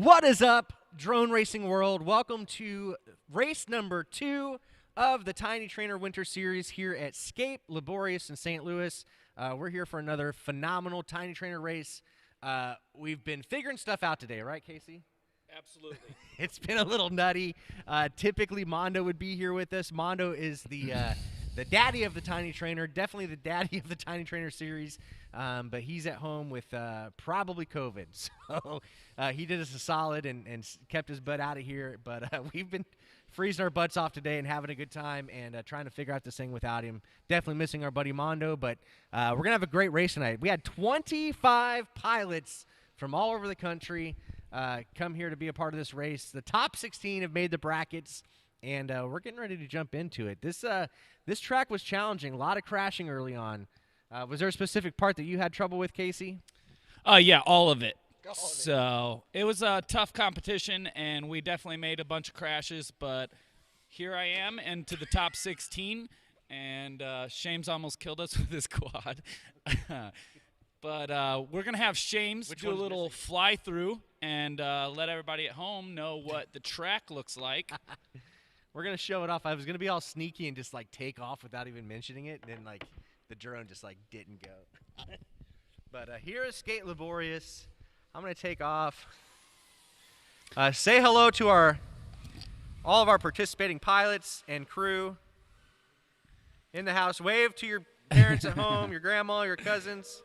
What is up, drone racing world? Welcome to race number 2 of the Tiny Trainer Winter Series here at Sk8 Liborious in St. Louis. We're here for another phenomenal Tiny Trainer race. We've been figuring stuff out today, right, Casey? Absolutely. It's been a little nutty. Typically, Mondo would be here with us. Mondo is the daddy of the Tiny Trainer, definitely the daddy of the Tiny Trainer series, but he's at home with probably COVID. So he did us a solid and kept his butt out of here. But we've been freezing our butts off today and having a good time and trying to figure out this thing without him. Definitely missing our buddy Mondo, but we're going to have a great race tonight. We had 25 pilots from all over the country come here to be a part of this race. The top 16 have made the brackets, and we're getting ready to jump into it. This track was challenging, a lot of crashing early on. Was there a specific part that you had trouble with, Casey? Yeah, all of it. So it was a tough competition, and we definitely made a bunch of crashes, but here I am into the top 16, and Shames almost killed us with his quad. But we're going to have Shames do a little fly-through and let everybody at home know what the track looks like. We're going to show it off. I was going to be all sneaky and just, like, take off without even mentioning it, and then, like, the drone just, like, didn't go. But here is Sk8 Liborious. I'm going to take off. Say hello to all of our participating pilots and crew in the house. Wave to your parents at home, your grandma, your cousins.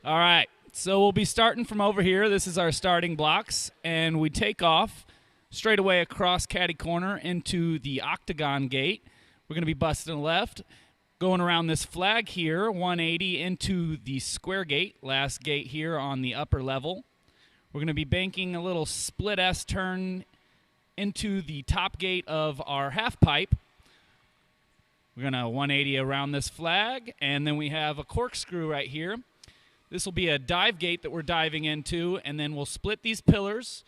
All right, so we'll be starting from over here. This is our starting blocks, and we take off straight away across Caddy Corner into the Octagon Gate. We're going to be busting left, going around this flag here, 180 into the Square Gate, last gate here on the upper level. We're going to be banking a little split S turn into the top gate of our half pipe. We're going to 180 around this flag, and then we have a corkscrew right here. This will be a dive gate that we're diving into, and then we'll split these pillars,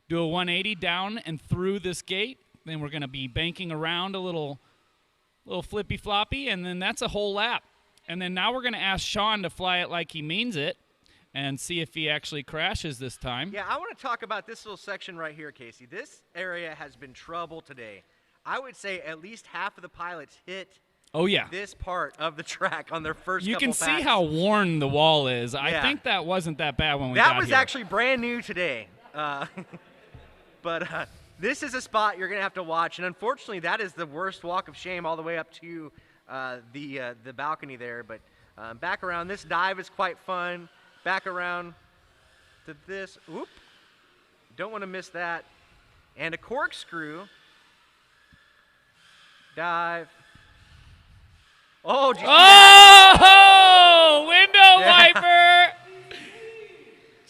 do a 180 down and through this gate. Then we're going to be banking around a little flippy floppy, and then that's a whole lap. And then now we're going to ask Sean to fly it like he means it and see if he actually crashes this time. Yeah, I want to talk about this little section right here, Casey. This area has been trouble today. I would say at least half of the pilots hit this part of the track on their first You couple can see passes. how worn the wall is. Yeah. I think that wasn't that bad when we got here. That was actually brand new today. But this is a spot you're going to have to watch. And unfortunately, that is the worst walk of shame all the way up to the balcony there. But back around, this dive is quite fun. Back around to this. Oop. Don't want to miss that. And a corkscrew. Dive. Oh, window wiper!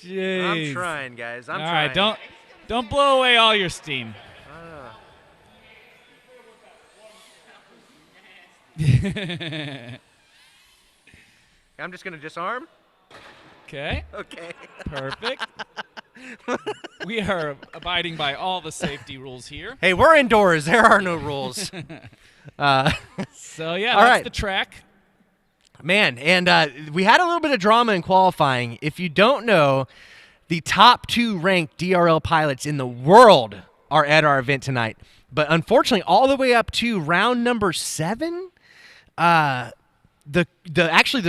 Jeez. I'm trying, guys. I'm all trying. Right, don't blow away all your steam. I'm just going to disarm. Okay. Okay. Perfect. We are abiding by all the safety rules here. Hey, we're indoors. There are no rules. So, yeah, all that's right. the track. Man, and we had a little bit of drama in qualifying. If you don't know, the top 2 ranked DRL pilots in the world are at our event tonight. But unfortunately, all the way up to round number 7,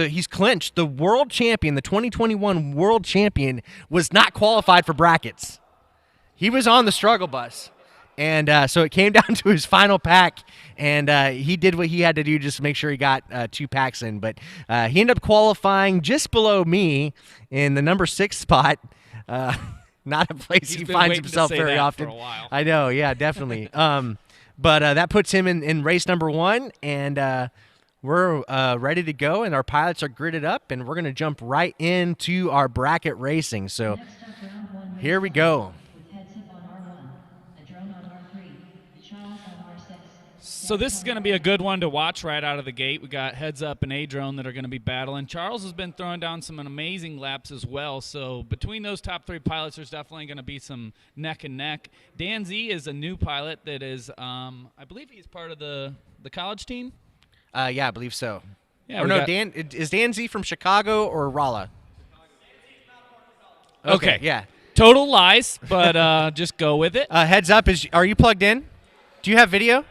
he's clinched. The world champion, the 2021 world champion, was not qualified for brackets. He was on the struggle bus. And so it came down to his final pack, and he did what he had to do just to make sure he got 2 packs in. But he ended up qualifying just below me in the number 6 spot. Not a place he finds himself very often. For a while. I know, yeah, definitely. But that puts him in race number 1, and we're ready to go, and our pilots are gridded up, and we're going to jump right into our bracket racing. So here we go. So this is going to be a good one to watch right out of the gate. We got Heads Up and A-Drone that are going to be battling. Charles has been throwing down some amazing laps as well. So between those top 3 pilots, there's definitely going to be some neck and neck. Dan Z is a new pilot that is, I believe he's part of the college team. Yeah, I believe so. Yeah, or no, is Dan Z from Chicago or Rolla? Okay. Yeah. Total lies, but just go with it. Heads up, are you plugged in? Do you have video?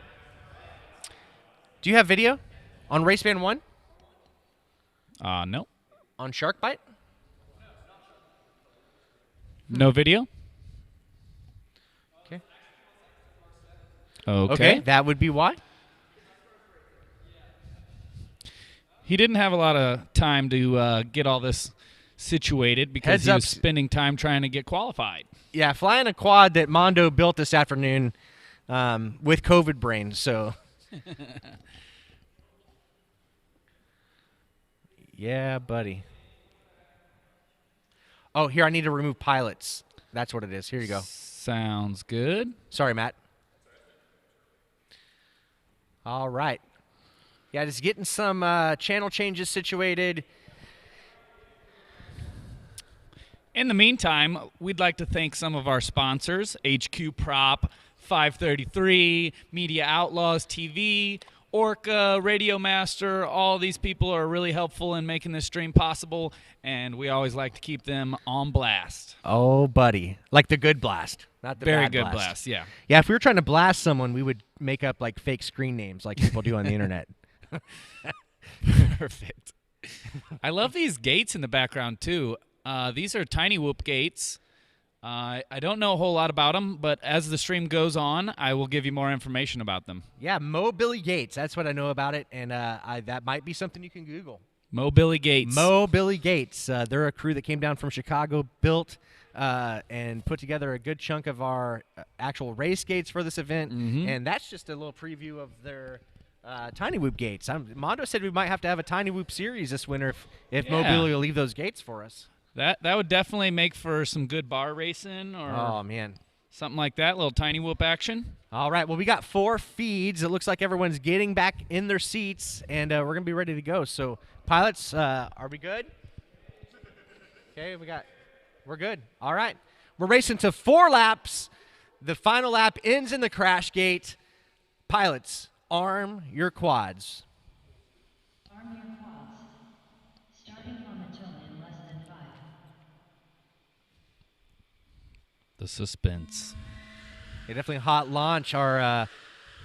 Do you have video on Race Band 1? No. On Shark Bite? No video? Okay. Okay. That would be why. He didn't have a lot of time to get all this situated because Heads he was up. spending time trying to get qualified. Yeah, flying a quad that Mondo built this afternoon with COVID brain, so. Yeah, buddy. Oh, here, I need to remove pilots. That's what it is. Here you go. Sounds good. Sorry, Matt. All right. Yeah, just getting some channel changes situated. In the meantime, we'd like to thank some of our sponsors, HQ Prop, 533, Media Outlaws TV, Orca, Radio Master. All these people are really helpful in making this stream possible, and we always like to keep them on blast. Oh, buddy. Like the good blast, not the Very bad good blast, yeah. Yeah, if we were trying to blast someone, we would make up like fake screen names like people do on the internet. Perfect. I love these gates in the background, too. These are Tiny Whoop gates. I don't know a whole lot about them, but as the stream goes on, I will give you more information about them. Yeah, Mo Billy Gates. That's what I know about it, and that might be something you can Google. Mo Billy Gates. Mo Billy Gates. They're a crew that came down from Chicago, built and put together a good chunk of our actual race gates for this event, and that's just a little preview of their Tiny Whoop gates. Mondo said we might have to have a Tiny Whoop series this winter if Mo Billy will leave those gates for us. That would definitely make for some good bar racing or something like that, little Tiny Whoop action. All right, well, we got 4 feeds. It looks like everyone's getting back in their seats, and we're going to be ready to go. So, pilots, are we good? Okay, we're good. All right. We're racing to 4 laps. The final lap ends in the crash gate. Pilots, arm your quads. Arm your quads. Starting on the toe in less than 5. The suspense. Yeah, definitely a hot launch. Our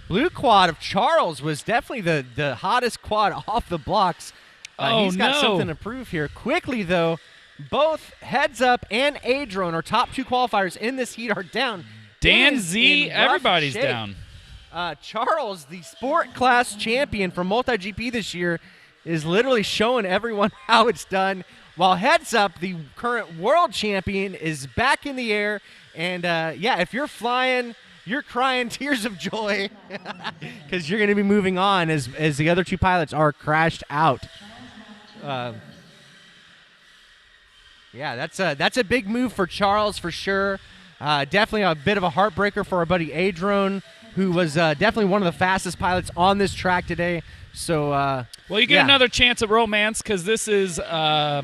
blue quad of Charles was definitely the hottest quad off the blocks. He's got something to prove here. Quickly, though, both Heads Up and Adrone, our top 2 qualifiers in this heat, are down. Dan Z, everybody's shape. down. Charles, the sport class champion for MultiGP this year, is literally showing everyone how it's done. While Heads Up, the current world champion, is back in the air. And, if you're flying, you're crying tears of joy because you're going to be moving on as the other 2 pilots are crashed out. That's a big move for Charles for sure. Definitely a bit of a heartbreaker for our buddy Adrone, who was definitely one of the fastest pilots on this track today. So, well, you get another chance at romance because this is a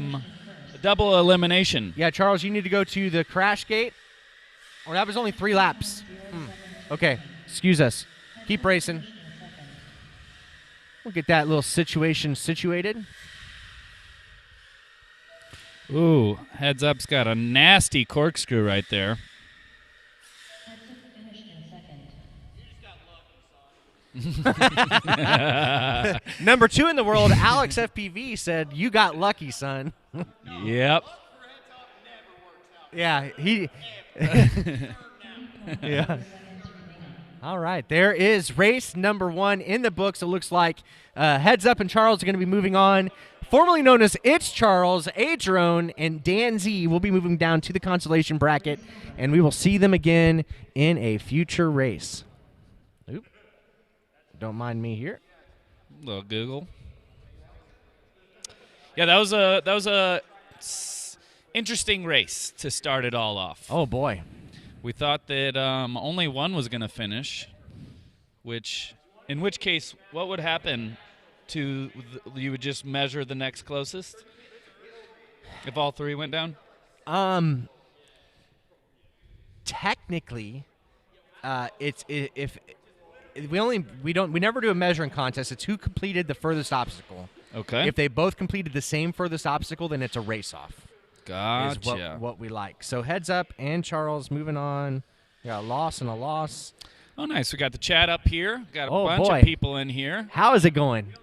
double elimination. Yeah, Charles, you need to go to the crash gate. Oh, that was only 3 laps. Okay, excuse us. Keep racing. We'll get that little situation situated. Ooh, Heads Up's got a nasty corkscrew right there. Heads Up finished in second. Number 2 in the world, Alex FPV said, "You got lucky, son." Yep. Yeah, he. Yeah. All right, there is race number 1 in the books. It looks like Heads Up and Charles are going to be moving on. Formerly known as It's Charles, Adrone, and Dan Z will be moving down to the consolation bracket, and we will see them again in a future race. Oop. Don't mind me here. Little Google. Yeah, that was a interesting race to start it all off. Oh, boy. We thought that only one was going to finish, in which case, what would happen to you would just measure the next closest if all 3 went down? Technically, we never do a measuring contest. It's who completed the furthest obstacle. Okay. If they both completed the same furthest obstacle, then it's a race-off. Gotcha. is what we like. So heads up, and Charles moving on. We got a loss and a loss. Oh, nice. We got the chat up here. Got a bunch boy. of people in here. How is it going?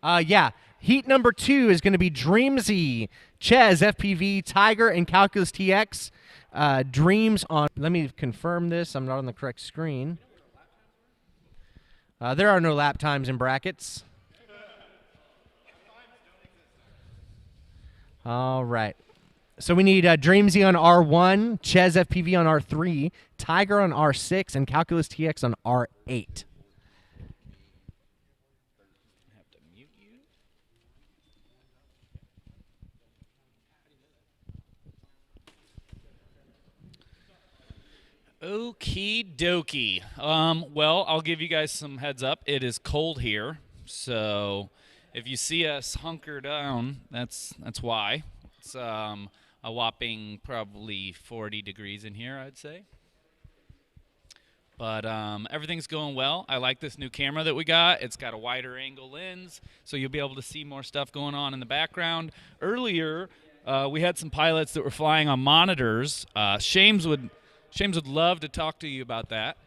Yeah. Heat number 2 is going to be Dreamsy, Ches, FPV, Tiger, and Calculus TX. Dreams on. Let me confirm this. I'm not on the correct screen. There are no lap times in brackets. All right. So we need Dreamsy on R1, Ches FPV on R3, Tiger on R6, and Calculus TX on R8. Okie dokie. Well, I'll give you guys some heads up. It is cold here, so if you see us hunker down, that's why. It's a whopping probably 40 degrees in here, I'd say. But everything's going well. I like this new camera that we got. It's got a wider angle lens, so you'll be able to see more stuff going on in the background. Earlier, we had some pilots that were flying on monitors. Shames would love to talk to you about that.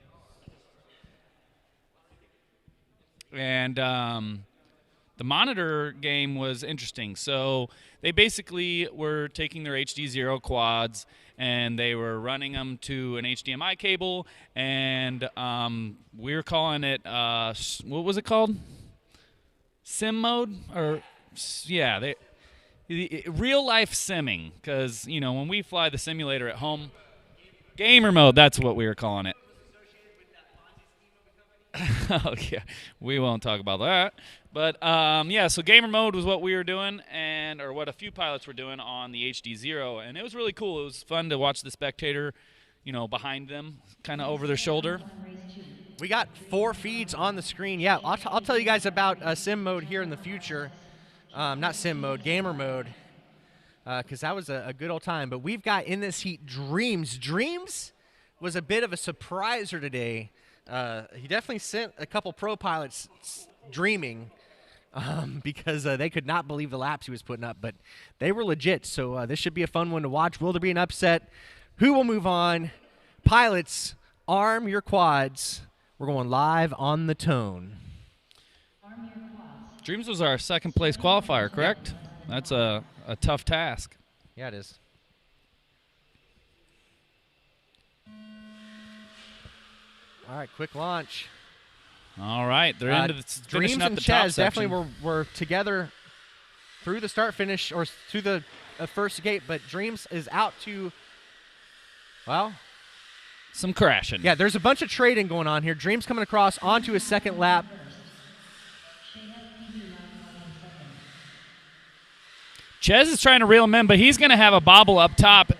And the monitor game was interesting. So they basically were taking their HD0 quads and they were running them to an HDMI cable, and we were calling it, what was it called? Sim mode? Or, yeah, real life simming, because, you know, when we fly the simulator at home, gamer mode, that's what we were calling it. Oh, yeah, we won't talk about that. But, yeah, so gamer mode was what we were doing, or what a few pilots were doing on the HD0, and it was really cool. It was fun to watch the spectator, you know, behind them, kind of over their shoulder. We got 4 feeds on the screen. Yeah, I'll tell you guys about sim mode here in the future. Not sim mode, gamer mode, because that was a good old time. But we've got in this heat Dreams. Dreams was a bit of a surpriser today. He definitely sent a couple pro pilots dreaming because they could not believe the laps he was putting up, but they were legit. So this should be a fun one to watch. Will there be an upset? Who will move on? Pilots, arm your quads. We're going live on the tone. Dreams was our second place qualifier, correct? That's a tough task. Yeah, it is. All right, quick launch. All right, they're into Dreams finishing up and the top Ches section. definitely were together through the start finish or through the first gate, but Dreams is out to, well, some crashing. yeah, there's a bunch of trading going on here. Dreams coming across onto his second lap. Ches is trying to reel him in, but he's going to have a bobble up top.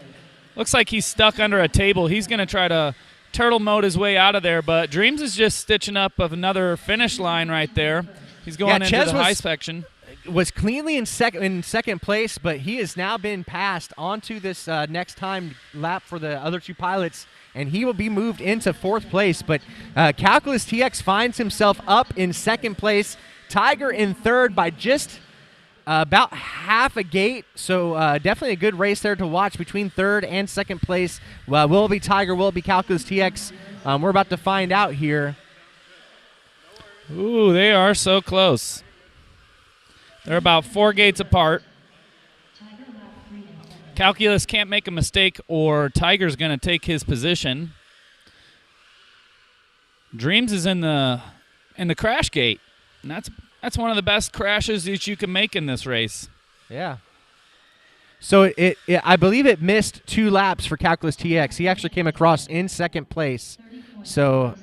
Looks like he's stuck under a table. He's going to try to turtle mode his way out of there, but Dreams is just stitching up of another finish line right there. He's going into Ches the high section. Was cleanly in second place, but he has now been passed onto this next time lap for the other 2 pilots, and he will be moved into 4th place. But Calculus TX finds himself up in 2nd place. Tiger in 3rd by just about half a gate, so definitely a good race there to watch between 3rd and 2nd place. Will it be Tiger? Will it be Calculus TX? We're about to find out here. Ooh, they are so close. They're about 4 gates apart. Calculus can't make a mistake or Tiger's going to take his position. Dreams is in the crash gate, and that's one of the best crashes that you can make in this race. Yeah. So I believe it missed 2 laps for Calculus TX. He actually came across in 2nd place. So,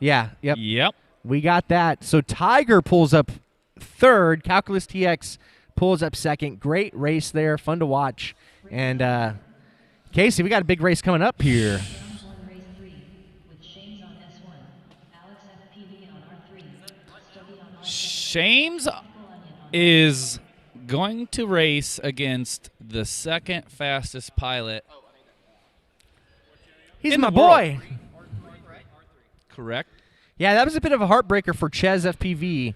yeah, Yep. we got that. So Tiger pulls up 3rd. Calculus TX pulls up 2nd. Great race there, fun to watch. And Casey, we got a big race coming up here. Shames is going to race against the 2nd fastest pilot. He's in my the world. boy. Correct. Yeah, that was a bit of a heartbreaker for Ches FPV.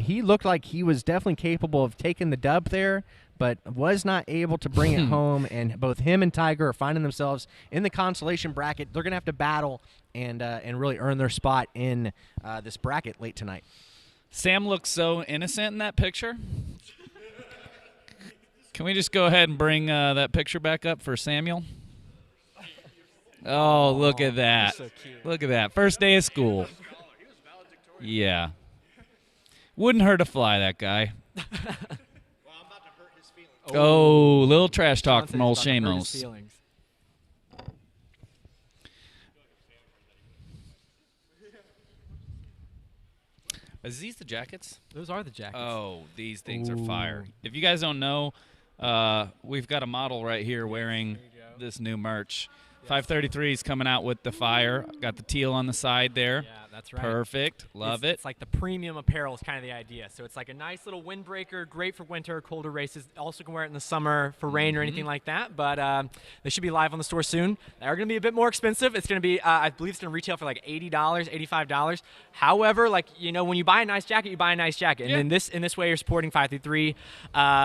He looked like he was definitely capable of taking the dub there, but was not able to bring it home. And both him and Tiger are finding themselves in the consolation bracket. They're going to have to battle and really earn their spot in this bracket late tonight. Sam looks so innocent in that picture. Can we just go ahead and bring that picture back up for Samuel? Oh, look at that. So cute. Look at that. First day of school. Yeah. Wouldn't hurt to fly, that guy. Oh, little trash talk from old Shamos. Is these the jackets? Those are the jackets. Oh, these things are fire. If you guys don't know, we've got a model right here wearing this new merch. 533 is coming out with the fire. Got the teal on the side there. Yeah, that's right. Perfect. Love it. It's like the premium apparel is kind of the idea. So it's like a nice little windbreaker, great for winter, colder races. Also can wear it in the summer for rain or anything like that. But they should be live on the store soon. They're going to be a bit more expensive. It's going to be, I believe it's going to retail for like $80, $85. However, like, you know, when you buy a nice jacket, you buy a nice jacket. And in this way, you're supporting 533,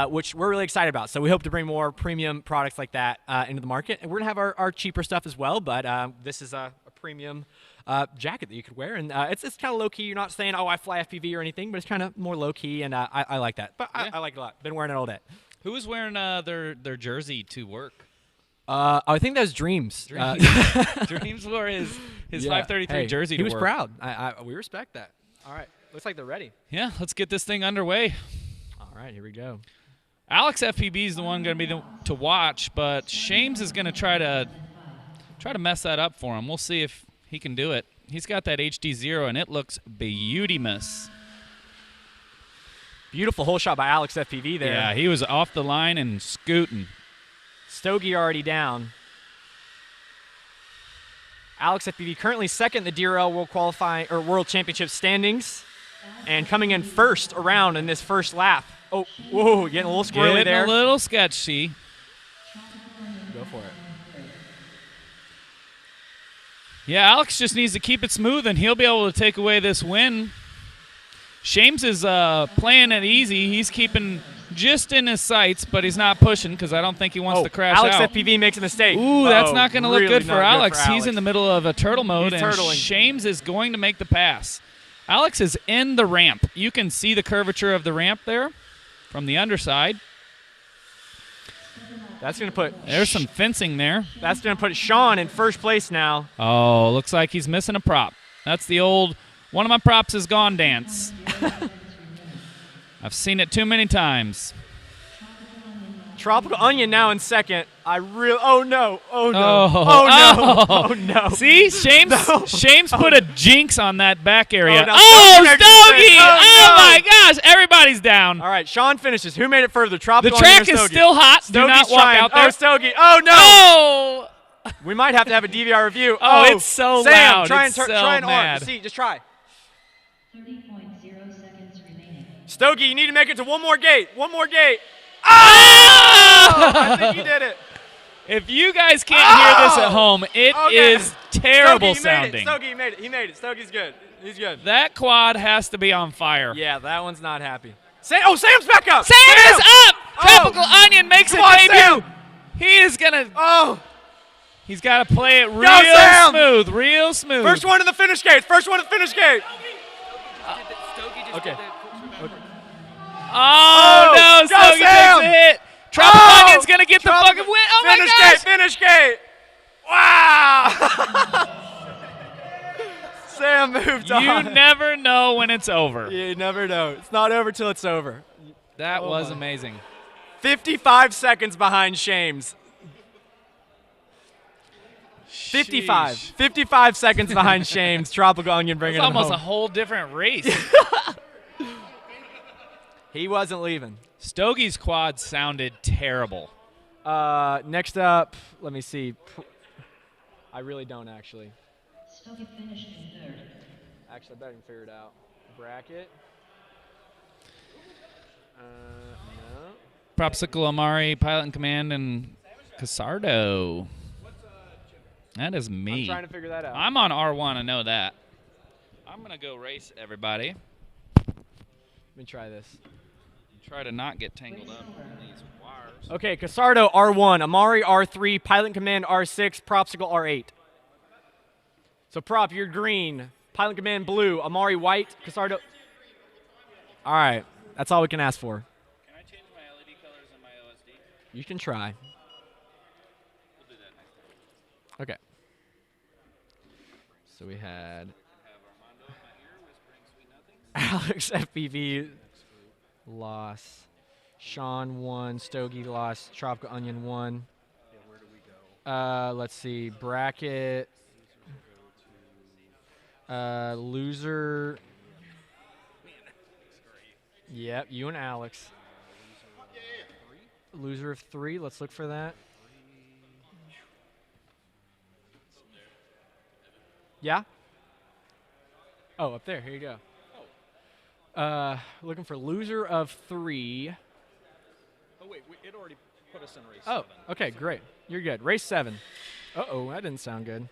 which we're really excited about. So we hope to bring more premium products like that into the market. And we're going to have our cheaper stuff as well. But this is a premium jacket that you could wear, and it's kind of low key. You're not saying, "Oh, I fly FPV" or anything, but it's kind of more low key, and I like that. But I like it a lot. Been wearing it all day. Who was wearing their jersey to work? I think that was Dreams. Dreams wore his 533 jersey to work. He was proud. We respect that. All right, looks like they're ready. Yeah, let's get this thing underway. All right, here we go. Alex FPV is the one going to be to watch, but Shames is going to try to mess that up for him. We'll see if he can do it. He's got that HD0, and it looks beautimous. Beautiful hole shot by Alex FPV there. Yeah, he was off the line and scooting. Stogie already down. Alex FPV currently second in the DRL World Championship standings, and coming in first around in this first lap. Oh, whoa, getting a little squirrely there. Getting a little sketchy. Go for it. Yeah, Alex just needs to keep it smooth, and he'll be able to take away this win. Shames is playing it easy. He's keeping just in his sights, but he's not pushing because I don't think he wants to crash Alex out. FPV makes a mistake. Ooh, that's not going to look good for Alex. Alex. He's in the middle of a turtle mode, and turtling. Shames is going to make the pass. Alex is in the ramp. You can see the curvature of the ramp there from the underside. That's going to put... There's some fencing there. That's going to put Sean in first place now. Oh, looks like he's missing a prop. That's the old, one of my props is gone dance. I've seen it too many times. Tropical Onion now in second. Oh no. Oh no. Oh, no. Oh no. See, Shames put a jinx on that back area. Oh, Stogie! Oh no. my gosh, everybody's down. All right, Sean finishes. Who made it further? Tropical The Onion track or is Stogie? still hot. Do Stogie's not walk trying. out there. Oh, Stogie. Oh no. Oh! We might have to have a DVR review. Oh, it's so Sam, loud. try It's and so try and mad. arc. See, just try. 30.0 seconds remaining. Stogie, you need to make it to one more gate. One more gate. Oh! I think you did it. If you guys can't hear this at home, it is terrible sounding. Stogie, you made it. He made it. Stogie's good. He's good. That quad has to be on fire. Yeah, that one's not happy. Sam's back up. Sam is up! Tropical Onion makes a debut. Sam. He is going to... Oh. He's got to play it real Sam. smooth, real smooth. First one to the finish gate. First one to the finish gate. Okay. Oh, no, go Stogie Sam. takes a hit. Tropical Onion's going to get the fucking win. Oh, my finish gosh. gate, finish gate. Wow. Sam moved on. You never know when it's over. You never know. It's not over till it's over. That was amazing. 55 seconds behind Shames. 55. Sheesh. 55 seconds behind Shames. Tropical Onion bringing It's him almost home. a whole different race. He wasn't leaving. Stogie's quad sounded terrible. Next up, let me see. I really don't actually. Stogie finished in third. Actually, I better figure it out. Bracket. No. Propsicle Amari, Pilot in Command, and Casardo. That is me. I'm trying to figure that out. I'm on R1, I know that. I'm going to go race everybody. Let me try this. Try to not get tangled up in these wires. Okay, Casardo R1, Amari R3, Pilot Command R6, Propsicle R8. So Prop, you're green. Pilot Command blue, Amari white, Casardo. All right, that's all we can ask for. Can I change my LED colors and my OSD? You can try. We'll do that next time. Okay. So we had Have Armando in my ear whispering sweet nothings. Alex FPV loss. Sean won. Stogie lost. Tropical Onion won. Where do we go? Let's see. Bracket. Loser. Yep, you and Alex. Loser of 3. Let's look for that. Yeah? Oh, up there. Here you go. Looking for loser of 3. Oh, wait. It already put us in race Oh, 7. okay, great. You're good. Race 7. Uh-oh, that didn't sound good.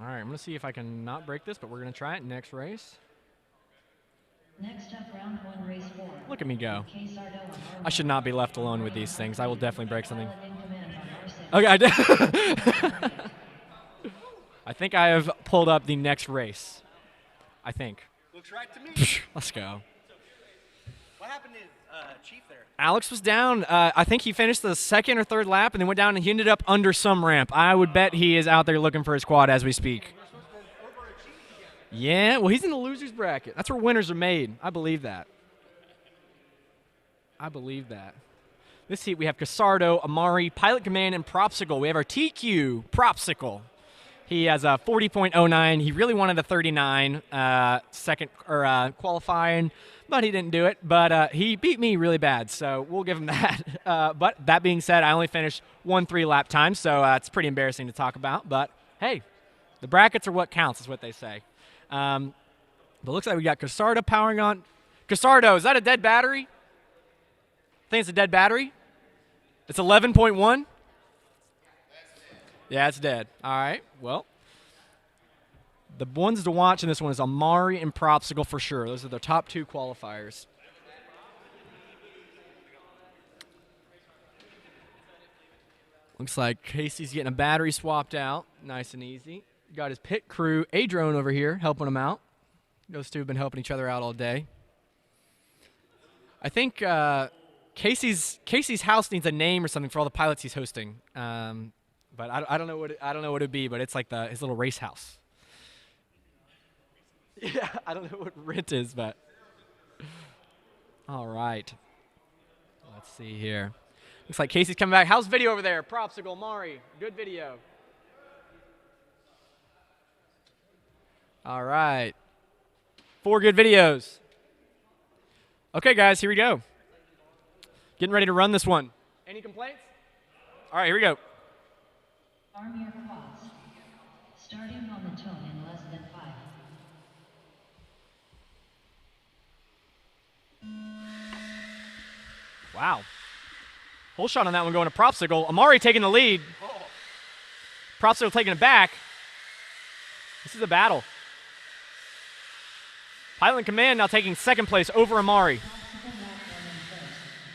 All right, I'm going to see if I can not break this, but we're going to try it next race. Next up, round 1, race 4. Look at me go. Sk8 I should not be left alone with these things. I will definitely break something. Pilot in command on R6. Okay, I did. I think I have pulled up the next race. I think. Looks right to me. Let's go. What happened to Chief there? Alex was down. I think he finished the 2nd or 3rd lap and then went down and he ended up under some ramp. I would bet he is out there looking for his quad as we speak. Yeah, well, he's in the loser's bracket. That's where winners are made. I believe that. I believe that. This heat, we have Casardo, Amari, Pilot Command, and Propsicle. We have our TQ, Propsicle. He has a 40.09. He really wanted a 39 second or qualifying, but he didn't do it. But he beat me really bad, so we'll give him that. But that being said, I only finished 1 3 lap time, so it's pretty embarrassing to talk about. But hey, the brackets are what counts, is what they say. But looks like we got Casardo powering on. Casardo, is that a dead battery? I think it's a dead battery. It's 11.1. Yeah, it's dead. All right. Well, the ones to watch in this one is Amari and Propsicle for sure. Those are the top 2 qualifiers. Looks like Casey's getting a battery swapped out. Nice and easy. Got his pit crew, A-Drone over here, helping him out. Those two have been helping each other out all day. I think Casey's house needs a name or something for all the pilots he's hosting. But I don't know what it'd be, but it's like his little race house. Yeah, I don't know what Rent is, but all right. Let's see here. Looks like Casey's coming back. How's video over there? Propsicle, Mari, good video. All right. 4 good videos. Okay, guys, here we go. Getting ready to run this one. Any complaints? All right, here we go. Arm your quads. Starting on the tone in less than 5. Wow. Whole shot on that one going to Propsicle. Amari taking the lead. Propsicle taking it back. This is a battle. Pilot in Command now taking 2nd place over Amari.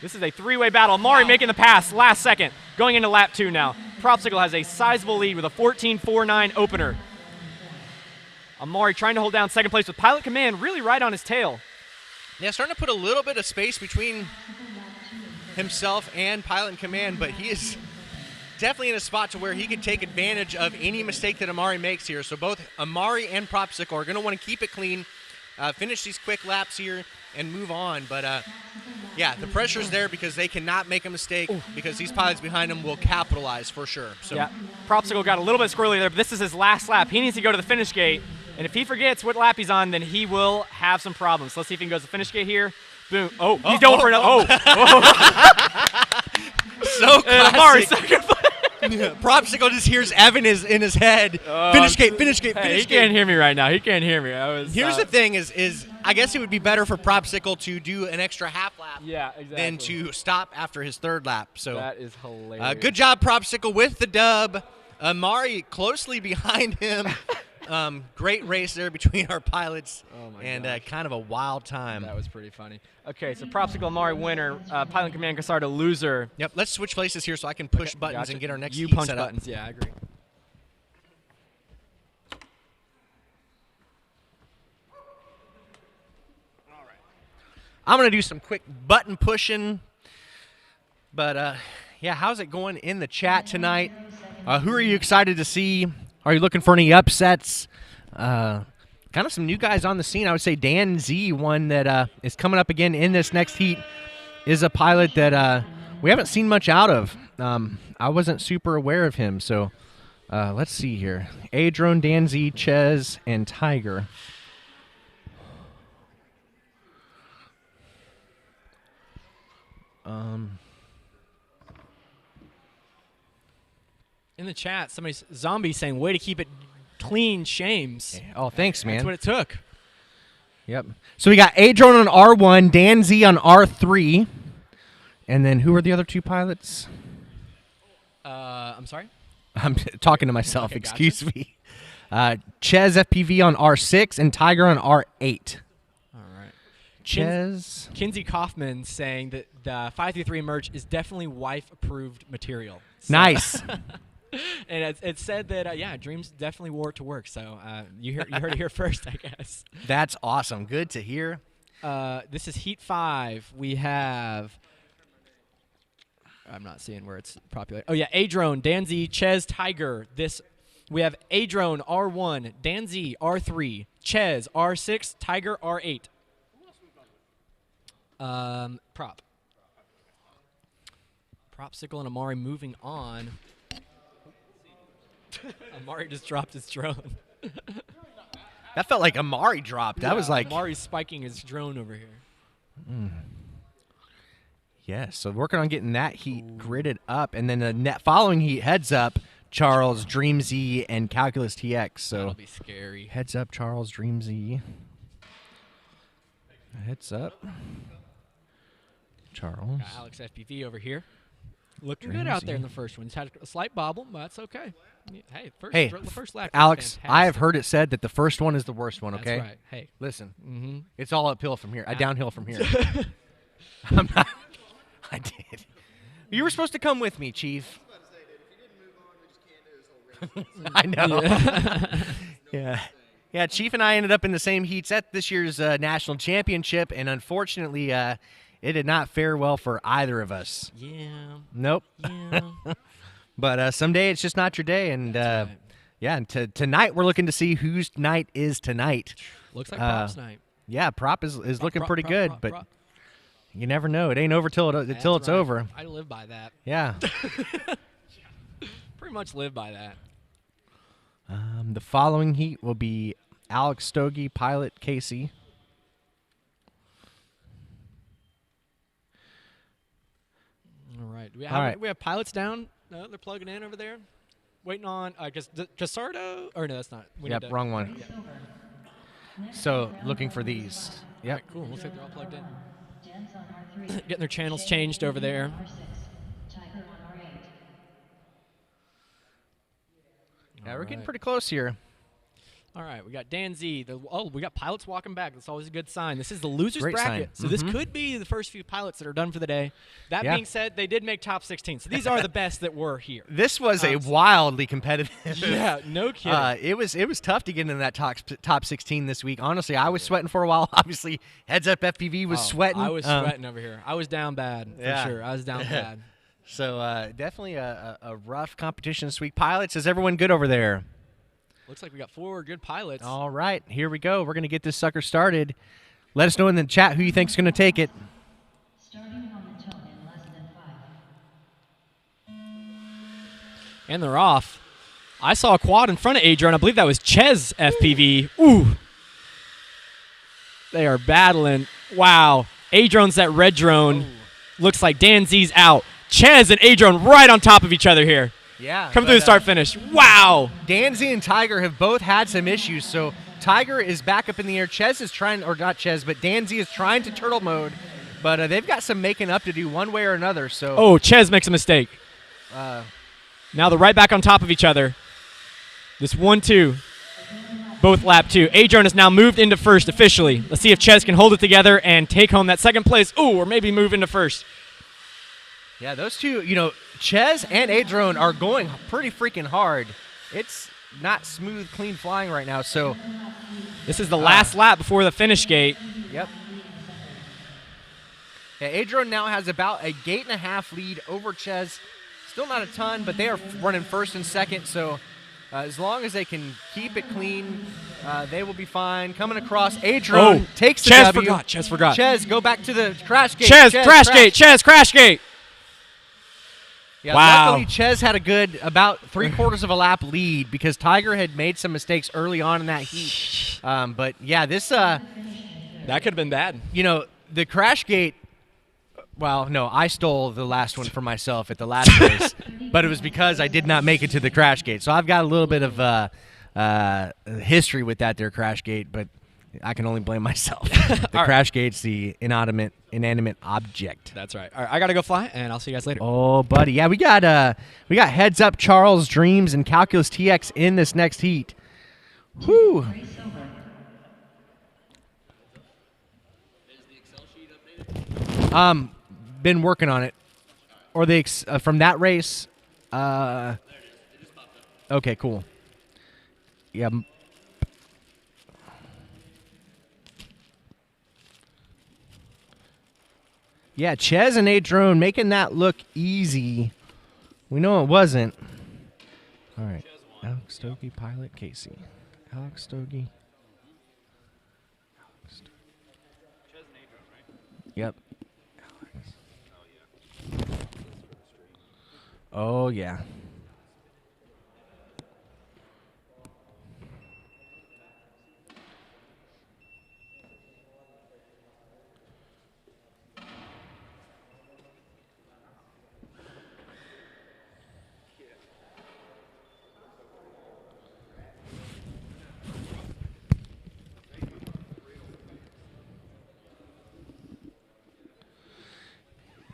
This is a 3-way battle. Amari making the pass last second. Going into lap 2 now. Propsicle has a sizable lead with a 14.49 opener. Amari trying to hold down 2nd place with Pilot Command really right on his tail. Yeah, starting to put a little bit of space between himself and Pilot in Command, but he is definitely in a spot to where he can take advantage of any mistake that Amari makes here. So both Amari and Propsicle are going to want to keep it clean, finish these quick laps here, and move on. But, yeah, the pressure's there because they cannot make a mistake because these pilots behind them will capitalize for sure. So. Yeah, Propsicle got a little bit squirrely there, but this is his last lap. He needs to go to the finish gate, and if he forgets what lap he's on, then he will have some problems. Let's see if he can go to the finish gate here. Boom. Oh, he's going for another. So classic. Amari, 2nd place. Propsicle just hears Evan is in his head. Finish gate, finish gate, Hey, finish he gate. can't hear me right now. He can't hear me. Here's the thing is I guess it would be better for Propsicle to do an extra half lap Yeah, exactly. than to stop after his 3rd lap. So That is hilarious. good job, Propsicle, with the dub. Amari closely behind him. Great race there between our pilots, Oh my and gosh. kind of a wild time. That was pretty funny. Okay, so Propsicle Amari winner, Pilot Command Casardo loser. Yep, let's switch places here so I can push Okay, buttons gotcha. and get our next You heat punch set up. buttons, yeah, I agree. I'm going to do some quick button pushing. But, yeah, how's it going in the chat tonight? Who are you excited to see? Are you looking for any upsets? Kind of some new guys on the scene. I would say Dan Z, one that is coming up again in this next heat, is a pilot that we haven't seen much out of. I wasn't super aware of him. So let's see here. Adrone, Dan Z, Ches, and Tiger. In the chat, somebody's zombie saying, "Way to keep it clean, Shames." Oh, thanks, man. That's what it took. Yep. So we got Adrone on R1, Dan Z on R3, and then who are the other two pilots? I'm sorry. I'm talking to myself. Okay, Excuse me. Ches FPV on R6 and Tiger on R8. All right. Ches. Kinsey Kaufman saying that the 533 merch is definitely wife-approved material. So- Nice. And it said that, yeah, Dreams definitely wore it to work. So you heard it here first, I guess. That's awesome. Good to hear. This is Heat 5. We have... I'm not seeing where it's populated. Oh, yeah, Adrone, Dan Z, Ches, Tiger. We have Adrone, R1, Dan Z, R3, Ches, R6, Tiger, R8. Prop. Propsicle and Amari moving on. Amari just dropped his drone. That felt like Amari dropped. That was like... Amari's spiking his drone over here. Yeah, so working on getting that heat gridded up. And then the following heat, heads up, Charles, Dream Z, and Calculus TX. So That'll be scary. heads up, Charles, Dream Z. Heads up. Charles. Got Alex FPV over here. Looking Dream good out there Z. in the first one. He's had a slight bobble, but that's okay. Yeah, hey, Hey, first lap. was Alex, I have fantastic. heard it said that the first one is the worst one, okay? That's right. Hey. Listen, Mm-hmm. it's all uphill from here. Downhill from here. I'm not. I did. You were supposed to come with me, Chief. I know. Yeah. Yeah, Chief and I ended up in the same heats at this year's national championship, and unfortunately, it did not fare well for either of us. Yeah. Nope. Yeah. But someday it's just not your day, and right. yeah, and tonight we're looking to see whose night is tonight. Looks like props night. Yeah, prop is looking Prop, pretty prop, good, prop, but prop. you never know. It ain't over till That's it's right. over. I live by that. Yeah. Pretty much live by that. The following heat will be Alex Stogie, pilot Casey. All right. Do All right. we have pilots down? No, they're plugging in over there. Waiting on, I guess, Casardo? Or no, that's not. We Yep, need to- wrong one. So looking for these. Yep. Cool. Looks like they're all plugged in. Jens on R3. Getting their channels changed over there. R6. Tiger on R8. Yeah, we're getting right. pretty close here. All right, we got Dan Z. We got pilots walking back. That's always a good sign. This is the losers Great bracket, sign. so this could be the first few pilots that are done for the day. That Yeah. being said, they did make top 16, so these are the best that were here. This was a wildly competitive. Yeah, no kidding. It was tough to get into that top 16 this week. Honestly, I was sweating for a while. Obviously, Heads Up FPV was sweating. I was sweating over here. I was down bad for Yeah. sure. I was down bad. So definitely a rough competition this week. Pilots, is everyone good over there? Looks like we got 4 good pilots. All right, here we go. We're going to get this sucker started. Let us know in the chat who you think's going to take it. Starting on the tone in less than 5. And they're off. I saw a quad in front of Adrian. I believe that was Ches FPV. Ooh. They are battling. Wow. Adron's that red drone. Looks like Dan Z's out. Ches and Adron right on top of each other here. Yeah. Come through the start finish. Wow. Danzy and Tiger have both had some issues. So Tiger is back up in the air. Ches is trying, or not Ches, but Danzy is trying to turtle mode. But they've got some making up to do one way or another. So Oh, Ches makes a mistake. Now they're right back on top of each other. This 1-2. both lap 2. Adrian has now moved into first officially. Let's see if Ches can hold it together and take home that second place. Ooh, or maybe move into first. Yeah, those two, Ches and Adrian are going pretty freaking hard. It's not smooth, clean flying right now, so. This is the last lap before the finish gate. Yep. Yeah, Adrian now has about a gate and a half lead over Ches. Still not a ton, but they are running first and second, so as long as they can keep it clean, they will be fine. Coming across, Adrian takes the W. Ches forgot. Ches, go back to the crash gate. Ches, crash gate. Ches, crash gate. Yeah, wow. Luckily, Ches had a good about 3/4 of a lap lead because Tiger had made some mistakes early on in that heat. But yeah, this that could have been bad. The crash gate. Well, no, I stole the last one for myself at the last race, but it was because I did not make it to the crash gate. So I've got a little bit of history with that there crash gate, but I can only blame myself. The crash gate's the inanimate object. That's right. All right, I got to go fly, and I'll see you guys later. Oh, buddy. Yeah, we got Heads Up, Charles, Dreams, and Calculus TX in this next heat. Whew. Been working on it. Or they from that race. Okay, cool. Yeah. Yeah, Ches and Adrian making that look easy. We know it wasn't. All right. Alex Stogie, pilot, Casey. Alex Stogie. Yep. Oh, yeah.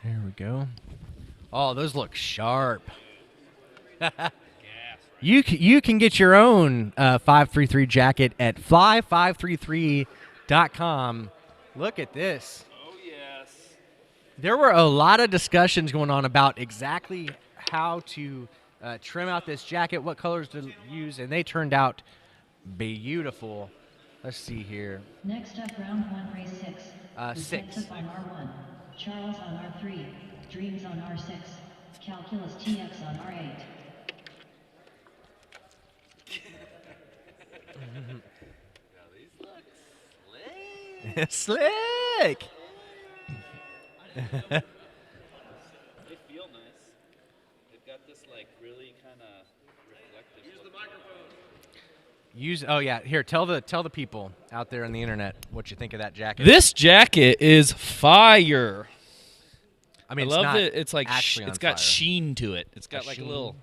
There we go. Oh, those look sharp. You can get your own 533 jacket at fly533.com. Look at this. Oh, yes. There were a lot of discussions going on about exactly how to trim out this jacket, what colors to use, and they turned out beautiful. Let's see here. Next up, round 1, race 6. 6. Heads Up on R1, Charles on R3, Dreams on R6, Calculus TX on R8. Slick. They feel nice. They've got this really kind of reflective. Use the microphone. Oh yeah, here tell the people out there on the internet what you think of that jacket. This jacket is fire. I mean, I love it's not it. It's like actually it's on got fire. sheen to it. It's got A like sheen. a little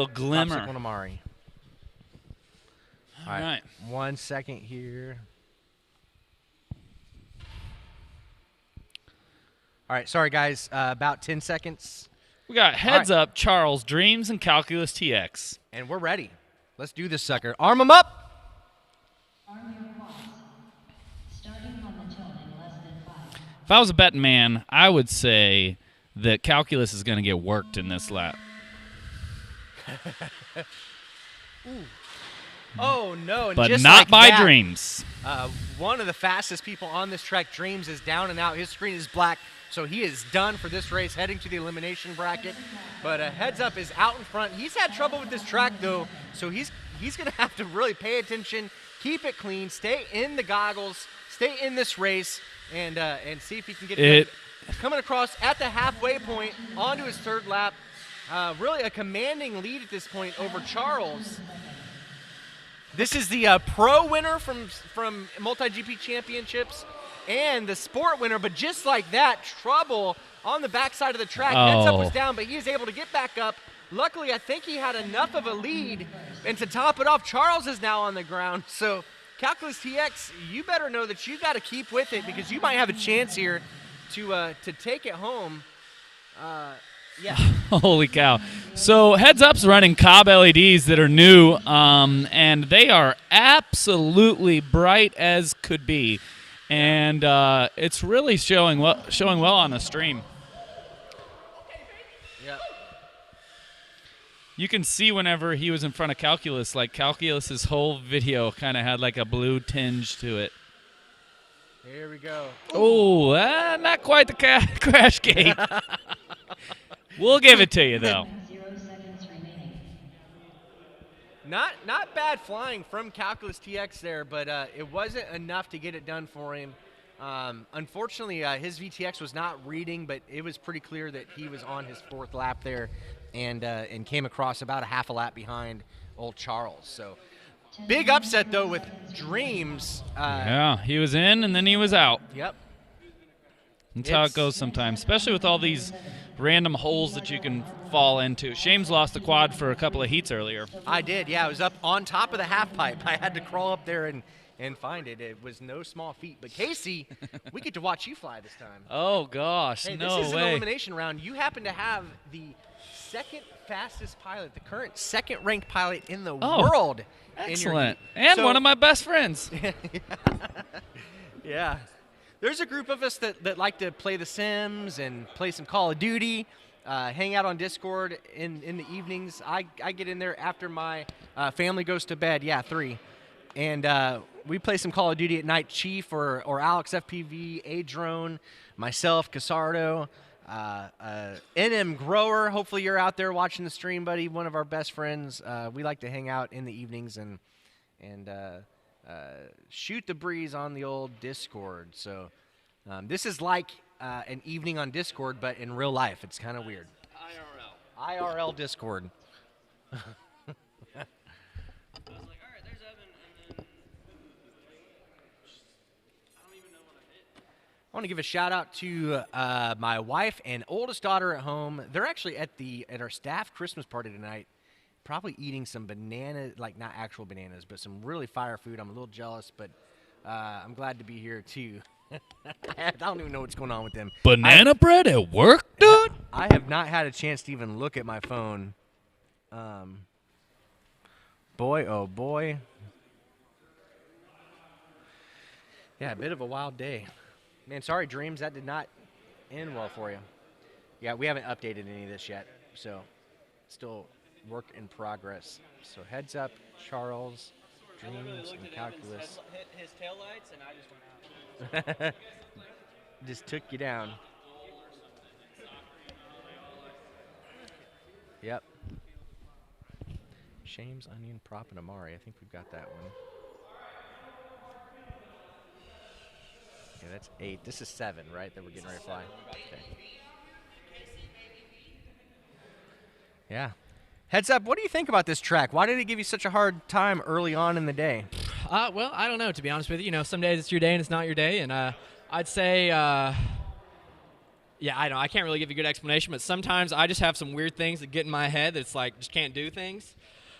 glimmer. Popsicle Amari. All right. 1 second here. All right, sorry guys. About 10 seconds, We got Heads Up, Charles, Dreams, and Calculus TX. and we're ready. Let's do this sucker. Arm them up. Arm your quads. Starting on the tone in less than 5. If I was a betting man, I would say that Calculus is going to get worked in this lap. Oh no! And But just not like by that, Dreams. One of the fastest people on this track, Dreams, is down and out. His screen is black, so he is done for this race, heading to the elimination bracket. But Heads Up is out in front. He's had trouble with this track, though, so he's going to have to really pay attention, keep it clean, stay in the goggles, stay in this race, and see if he can get it. Coming across at the halfway point, onto his third lap. Really a commanding lead at this point over Charles. This is the pro winner from Multi-GP Championships and the sport winner, but just like that, trouble on the backside of the track. Heads Up was down, but he is able to get back up. Luckily, I think he had enough of a lead, and to top it off, Charles is now on the ground. So Calculus TX, you better know that you got to keep with it because you might have a chance here to take it home. Yeah. Holy cow. So Heads Up's running Cobb LEDs that are new, and they are absolutely bright as could be, and it's really showing well on the stream. Yep. You can see whenever he was in front of Calculus, like Calculus's whole video kind of had like a blue tinge to it. Here we go. Oh, not quite the crash gate. We'll give it to you, though. 0 seconds remaining. Not bad flying from Calculus TX there, but it wasn't enough to get it done for him. Unfortunately, his VTX was not reading, but it was pretty clear that he was on his 4th lap there and came across about a half a lap behind old Charles. So big upset, though, with Dreams. Yeah, he was in and then he was out. Yep. That's how it goes sometimes, especially with all these random holes that you can fall into. Shames lost the quad for a couple of heats earlier. I did, yeah. I was up on top of the half pipe. I had to crawl up there and find it. It was no small feat. But Casey, we get to watch you fly this time. Oh, gosh, Hey, no this is way. an elimination round. You happen to have the second fastest pilot, the current second-ranked pilot in the world. in your Excellent. heat. And So- one of my best friends. Yeah. There's a group of us that like to play The Sims and play some Call of Duty, hang out on Discord in the evenings. I get in there after my family goes to bed. Yeah, 3. And we play some Call of Duty at night. Chief or Alex FPV, A-Drone, myself, Casardo, NM Grower. Hopefully you're out there watching the stream, buddy. One of our best friends. We like to hang out in the evenings and shoot the breeze on the old Discord. So this is like an evening on Discord, but in real life. It's kind of weird. IRL Discord. I want to give a shout out to my wife and oldest daughter at home. They're actually at our staff Christmas party tonight, probably eating some bananas, like not actual bananas, but some really fire food. I'm a little jealous, but I'm glad to be here too. I don't even know what's going on with them. Banana bread at work, dude? I have not had a chance to even look at my phone. Boy, oh boy. Yeah, a bit of a wild day. Man, sorry, Dreams, that did not end well for you. Yeah, we haven't updated any of this yet, so still work in progress. So heads up, Charles, Dreams, and Calculus. Hit his taillights, and I just went out. Just took you down. Yep. Shames, Onion, Prop, and Amari. I think we've got that one. Okay, that's 8. This is 7, right, that we're getting ready to fly? Okay. Yeah. Heads up, what do you think about this track? Why did it give you such a hard time early on in the day? Well, I don't know, to be honest with you. You know, some days it's your day and it's not your day. And I'd say, yeah, I know. I can't really give you a good explanation, but sometimes I just have some weird things that get in my head that's like just can't do things.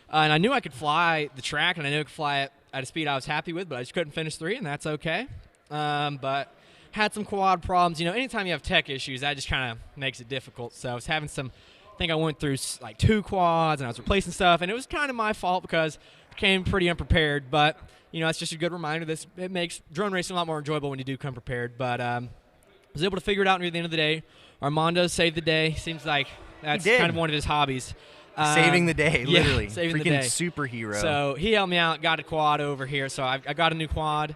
And I knew I could fly the track, and I knew I could fly it at a speed I was happy with, but I just couldn't finish 3, and that's okay. But had some quad problems. You know, anytime you have tech issues, that just kind of makes it difficult. So I was having some, I think I went through like 2 quads, and I was replacing stuff, and it was kind of my fault because I came pretty unprepared. But, you know, it's just a good reminder that it makes drone racing a lot more enjoyable when you do come prepared. But I was able to figure it out near the end of the day. Armando saved the day. Seems like that's kind of one of his hobbies. Saving the day, literally. Yeah, saving Freaking the day. Superhero. So he helped me out, got a quad over here. So I got a new quad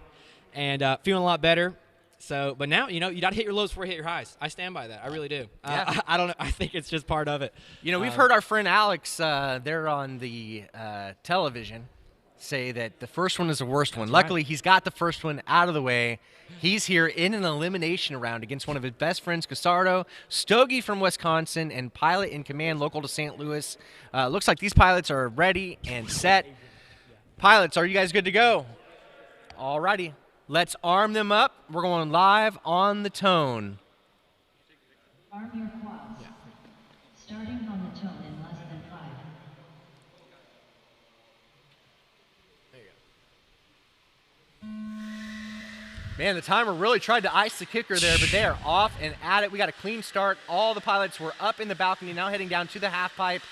and feeling a lot better. So, but now, you know, you got to hit your lows before you hit your highs. I stand by that. I really do. Yeah. I don't know. I think it's just part of it. You know, we've heard our friend Alex, there on the television, say that the first one is the worst one. Luckily, he's got the first one out of the way. He's here in an elimination round against one of his best friends, Casardo, Stogie from Wisconsin, and pilot in command local to St. Louis. Looks like these pilots are ready and set. Pilots, are you guys good to go? All righty. Let's arm them up. We're going live on the tone. Arm your quads. Starting on the tone in less than 5. Man, the timer really tried to ice the kicker there, but they are off and at it. We got a clean start. All the pilots were up in the balcony, now heading down to the half pipe.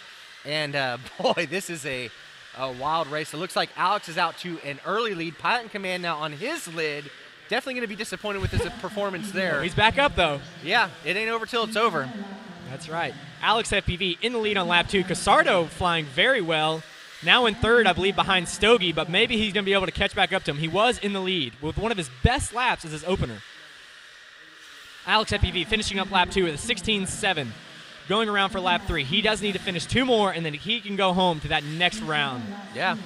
And, boy, this is a wild race. It looks like Alex is out to an early lead. Pilot in Command now on his lid. Definitely going to be disappointed with his performance there. He's back up, though. Yeah, it ain't over till it's over. That's right. Alex FPV in the lead on lap 2. Casardo flying very well. Now in third, I believe, behind Stogie, but maybe he's going to be able to catch back up to him. He was in the lead with one of his best laps as his opener. Alex FPV finishing up lap 2 with a 16.7. Going around for lap 3. He does need to finish 2 more, and then he can go home to that next round. Yeah.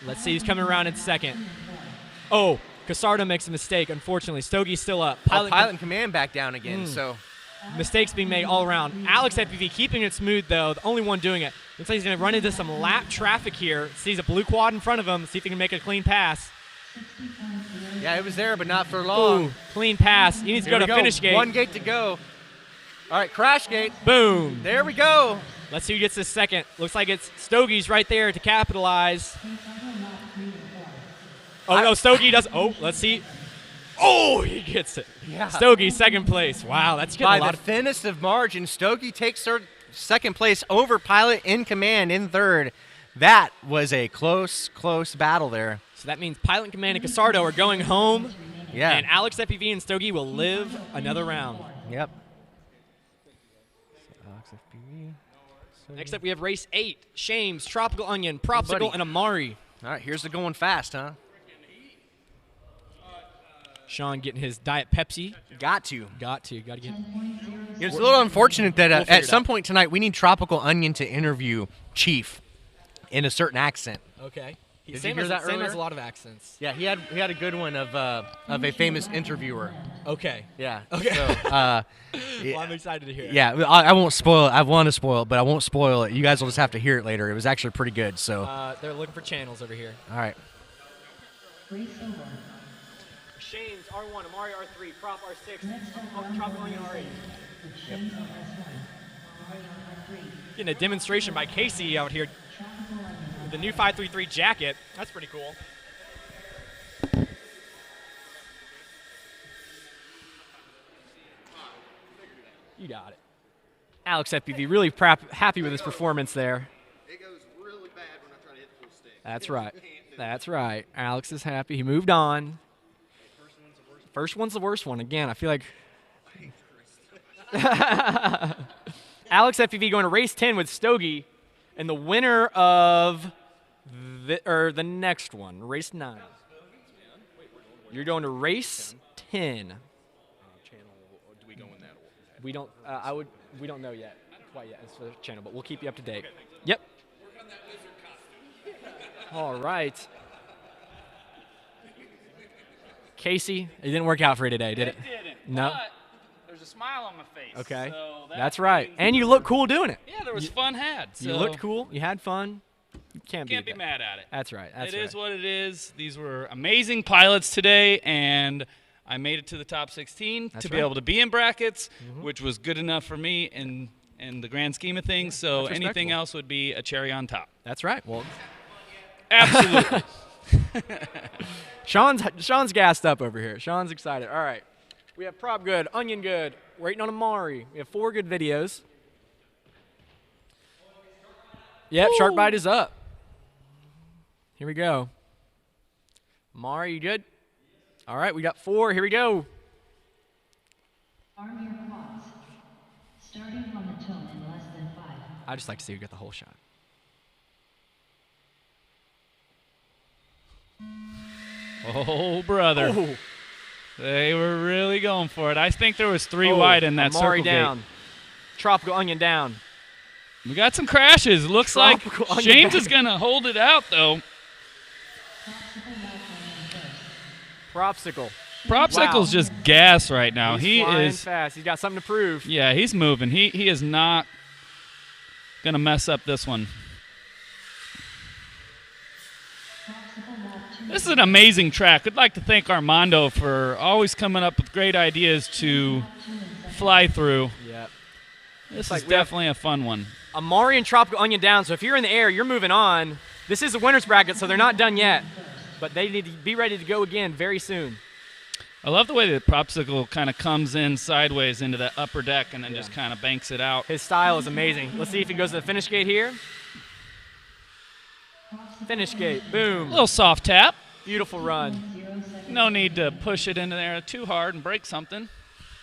Let's see who's coming around in second. Oh, Casardo makes a mistake, unfortunately. Stogie's still up. Pilot in Command back down again, so. Mistakes being made all around. Alex FPV keeping it smooth, though. The only one doing it. Looks like he's going to run into some lap traffic here. Sees a blue quad in front of him. See if he can make a clean pass. Yeah, it was there, but not for long. Ooh, clean pass. He needs to go to finish gate. 1 gate to go. All right, crash gate. Boom. There we go. Let's see who gets this second. Looks like it's Stogie's right there to capitalize. Oh, no, Stogie does. Oh, let's see. Oh, he gets it. Yeah. Stogie, second place. Wow, that's getting By a lot the thinnest of margin, Stogie takes second place over Pilot in Command in third. That was a close battle there. So that means Pilot in Command and Casardo are going home. Yeah. And Alex FPV and Stogie will live another round. Yep. Next up, we have race 8. Shames, Tropical Onion, Propsicle, and Amari. All right, here's the going fast, huh? Sean getting his Diet Pepsi. Got to. Got to get. It's a little unfortunate that We'll figure at it some out. point tonight we need Tropical Onion to interview Chief in a certain accent. Okay. Did you Sam hear has, that Sam has earlier? a lot of accents. Yeah, he had a good one of a famous interviewer. Okay. Yeah. Okay. So, Well, I'm excited to hear it. yeah, I won't spoil it. I want to spoil it, but I won't spoil it. You guys will just have to hear it later. It was actually pretty good. So, They're looking for channels over here. all right. Race over. Shames, R1, Amari, R3, Prop, R6, Next up, Tropical Onion, R8. Shames on S1. Amari on R3. Getting a demonstration by Casey out here Tropical Onion on with the new 533 jacket. That's pretty cool. You got it. Alex FPV really happy with his performance there. It goes really bad when I try to hit the full stick. That's right. That's right. Alex is happy. He moved on. First one's the worst one. Again, I feel like Alex FPV going to race 10 with Stogie, and the winner of the next one, race 9. You're going to race 10. Channel, do we go in that order? We don't. We don't know yet. Quite yet. It's for the channel, but we'll keep you up to date. Yep. All right. Casey, it didn't work out for you today, did it? didn't. No. But there's a smile on my face. Okay. So That's right. And you look cool doing it. Yeah, there was fun had. So You looked cool. You had fun. You can't Can't beat be that. mad at it. That's right. That's It right. is what it is. These were amazing pilots today, and I made it to the top 16 That's to be right. able to be in brackets, which was good enough for me in the grand scheme of things. So that's anything respectable. else would be a cherry on top. That's right. Well, Absolutely. Sean's gassed up over here. Sean's excited. All right. We have Prop good, Onion good, waiting on Amari. We have 4 good videos. Yep, Shark Bite is up. Here we go. Amari, you good? All right, we got 4. Here we go. Arm your quads. Starting on the tone in less than 5. I just like to see you get the whole shot. Oh, brother. Oh, They were really going for it. I think there was 3 wide in that Amari circle down. gate. Tropical Onion down. We got some crashes. Looks like Tropical Onion James back. is going to hold it out, though. Popsicle left on first. Propsicle. Propsicle's just gas right now. He's He flying is, fast. He's got something to prove. yeah, he's moving. He is not going to mess up this one. Popsicle left 2. This is an amazing track. I'd like to thank Armando for always coming up with great ideas to fly through. Yep. This like is we have- definitely a fun one. Amari and Tropical Onion down. So if you're in the air, you're moving on. This is a winner's bracket, so they're not done yet. But they need to be ready to go again very soon. I love the way the Propsicle kind of comes in sideways into that upper deck and then just kind of banks it out. His style is amazing. Let's see if he goes to the finish gate here. Finish gate, boom. A little soft tap. Beautiful run. No need to push it into there too hard and break something.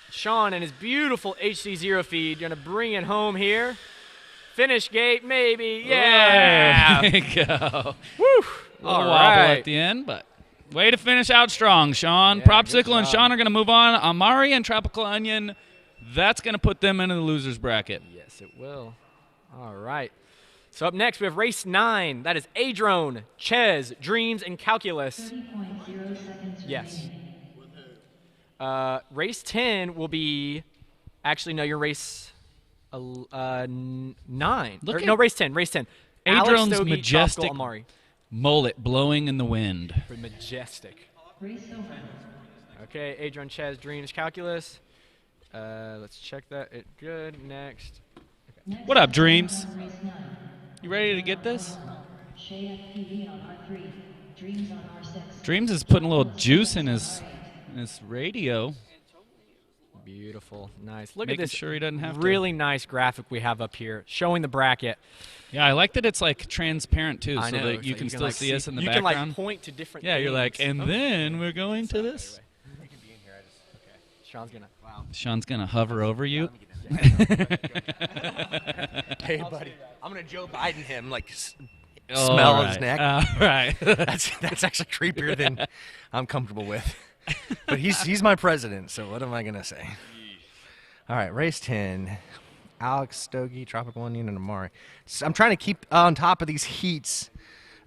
Sean and his beautiful HD0 feed gonna bring it home here. Finish gate, maybe, yeah. There you go. Woo. A little wobble at the end, but way to finish out strong, Sean. Yeah, Propsicle and Sean are going to move on. Amari and Tropical Onion, that's going to put them into the loser's bracket. Yes, it will. All right. So up next, we have race 9. That is Adrone, Ches, Dreams, and Calculus. 30.0 seconds Yes. remaining. Race 10 will be, actually, no, your race 9. Look at- No, race 10, race 10. Alex Adrone's Stogie, majestic Tropical Amari. mullet blowing in the wind. Majestic. Race over. Okay, Adrone, Ches, Dreams, Calculus. Let's check that. Good. Next. Next What up, Dreams? on race 9. You ready to get this? Sk8 FPV on R3. Dreams on R6. Dreams is putting a little juice in his radio. Beautiful. Nice. Look Making at this sure he doesn't have to- really nice graphic we have up here showing the bracket. Yeah, I like that it's like transparent too, I so know, that you so can still like, see us in the you background. can like point to different Yeah, you're like, things. and then we're going to this. Sean's gonna. Wow. Sean's gonna hover over you. Hey, buddy. I'm gonna Joe Biden him, like All smell right. his neck. All right. That's actually creepier than I'm comfortable with. But he's my president, so what am I gonna say? All right, race 10. Alex Stogie, Tropical Onion, and Amari. So I'm trying to keep on top of these heats.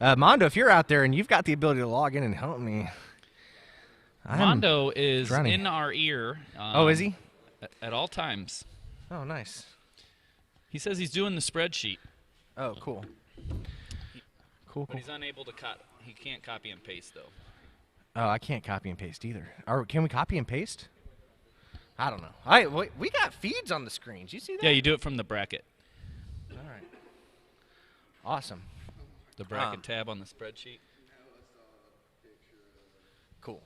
Mondo, if you're out there and you've got the ability to log in and help me. Mondo is drowning. in our ear. Oh, is he? At all times. Oh, nice. He says he's doing the spreadsheet, Oh, cool. Cool, but cool. he's unable to he can't copy and paste though. Oh, I can't copy and paste either. Or can we copy and paste? I don't know. We got feeds on the screens. You see that? Yeah, you do it from the bracket. All right. Awesome. The bracket tab on the spreadsheet. Cool.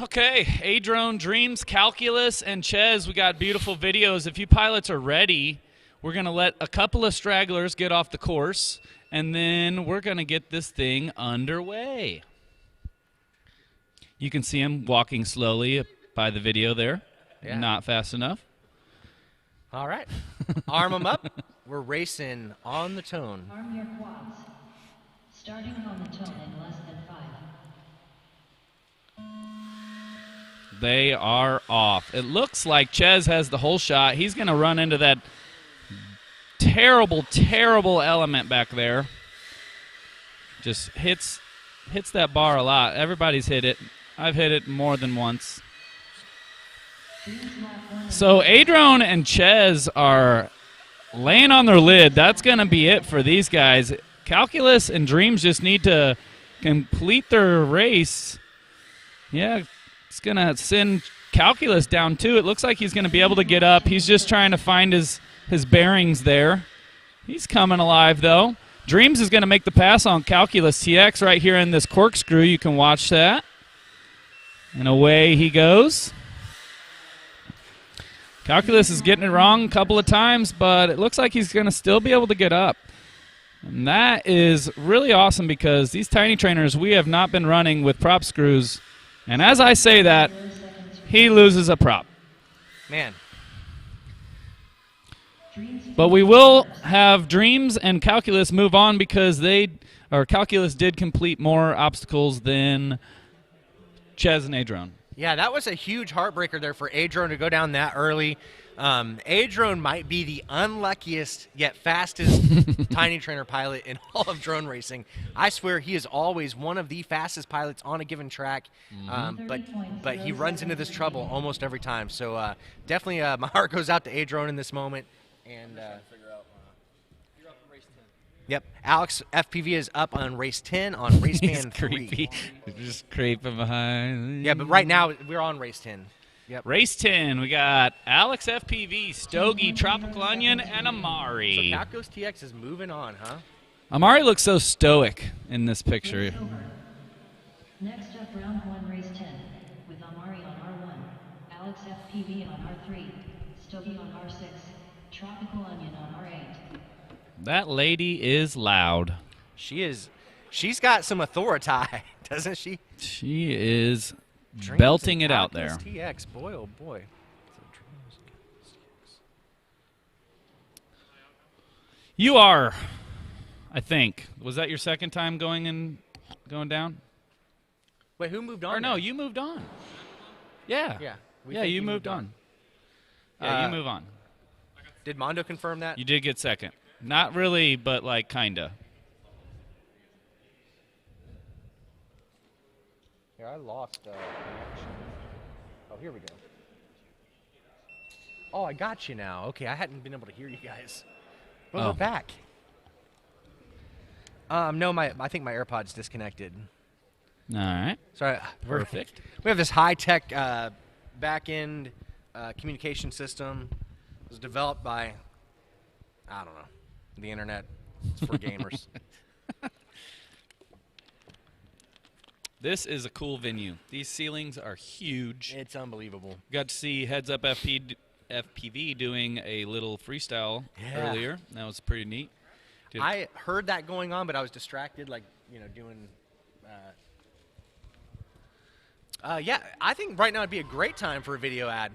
Okay, Adrone, Dreams, Calculus, and Ches, we got beautiful videos. If you pilots are ready, we're going to let a couple of stragglers get off the course, and then we're going to get this thing underway. You can see him walking slowly by the video there. Yeah. Not fast enough. All right. Arm them up. We're racing on the tone. Arm your quads. Starting on the tone in less than 5. They are off. It looks like Ches has the whole shot. He's going to run into that terrible, terrible element back there. Just hits that bar a lot. Everybody's hit it. I've hit it more than once. So Adrone and Ches are laying on their lid. That's going to be it for these guys. Calculus and Dreams just need to complete their race. Yeah, it's going to send Calculus down too. It looks like he's going to be able to get up. He's just trying to find his bearings there. He's coming alive though. Dreams is going to make the pass on Calculus TX right here in this corkscrew. You can watch that. And away he goes. Calculus is getting it wrong a couple of times, but it looks like he's going to still be able to get up. And that is really awesome because these tiny trainers we have not been running with prop screws. And as I say that, he loses a prop. Man. But we will have Dreams and Calculus move on because Calculus did complete more obstacles than Ches and Adrone. Yeah, that was a huge heartbreaker there for Adrone to go down that early. Adrone might be the unluckiest yet fastest tiny trainer pilot in all of drone racing. I swear he is always one of the fastest pilots on a given track, but he runs into this trouble almost every time. So definitely my heart goes out to Adrone in this moment. And yep, Alex FPV is up on race 10 on race He's band 3. creepy. Just creeping behind. Yeah, but right now we're on race 10. Yep. Race 10, we got Alex FPV, Stogie, Tropical Onion, and So Amari. Calculus TX is moving on, huh? Amari looks so stoic in this picture. Race over. Next up, round 1, race 10, with FPV on R3, Stogie on R6, Tropical Onion on R8. That lady is loud. She's got some authority, doesn't she? She is Dreams belting and it out there. Calculus TX, boy, oh boy. You are, I think. Was that your second time going down? Wait, who moved on? Or no, there? you moved on. Yeah. Yeah. we Yeah, think you moved on. Yeah, Uh, you move on. Did Mondo confirm that? You did get second. Not really, but like kinda. Here, I lost connection. Oh, here we go. Oh, I got you now. Okay, I hadn't been able to hear you guys. But Oh. we're back. No, I think my AirPods disconnected. All right. Sorry. Perfect. We have this high-tech back-end communication system. It was developed by, I don't know, the internet. It's for gamers. This is a cool venue. These ceilings are huge. It's unbelievable. Got to see Heads Up FPV doing a little freestyle Yeah. earlier. That was pretty neat. Did- I heard that going on, but I was distracted, like, doing. Yeah, I think right now would be a great time for a video ad.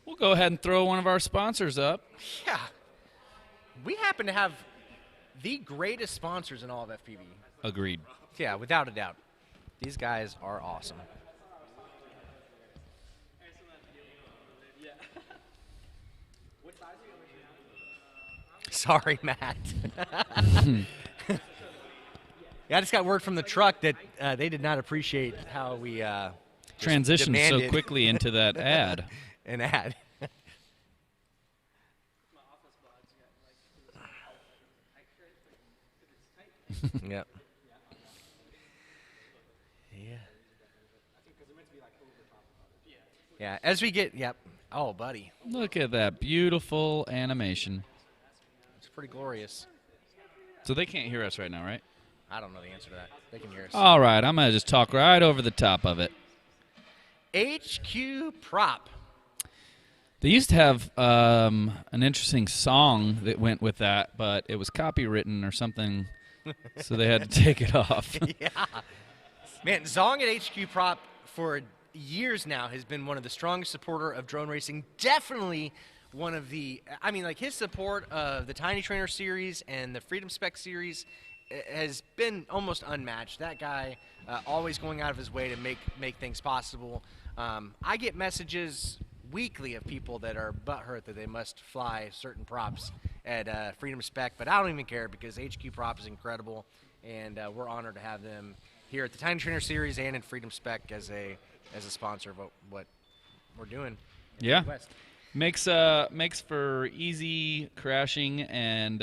We'll go ahead and throw one of our sponsors up. Yeah. We happen to have the greatest sponsors in all of FPV. Agreed. Yeah, without a doubt. These guys are awesome. Sorry, Matt. Yeah, I just got word from the truck that they did not appreciate how we just Transitioned so demanded quickly into that ad. an ad. Yep. Yeah. Yeah, as we get, yep. Oh, buddy. Look at that beautiful animation. It's pretty glorious. So they can't hear us right now, right? I don't know the answer to that. They can hear us. All right, I'm going to just talk right over the top of it. HQ Prop. They used to have an interesting song that went with that, but it was copywritten or something, so they had to take it off. Yeah. Man, Zong at HQ Prop for years now has been one of the strongest supporter of drone racing. Definitely one of the, I mean, like his support of the Tiny Trainer series and the Freedom Spec series has been almost unmatched. That guy always going out of his way to make things possible. I get messages weekly of people that are butthurt that they must fly certain props at Freedom Spec, but I don't even care because HQ Prop is incredible, and we're honored to have them here at the Tiny Trainer series and in Freedom Spec as a sponsor of what we're doing. In the Yeah. Midwest. Makes for easy crashing, and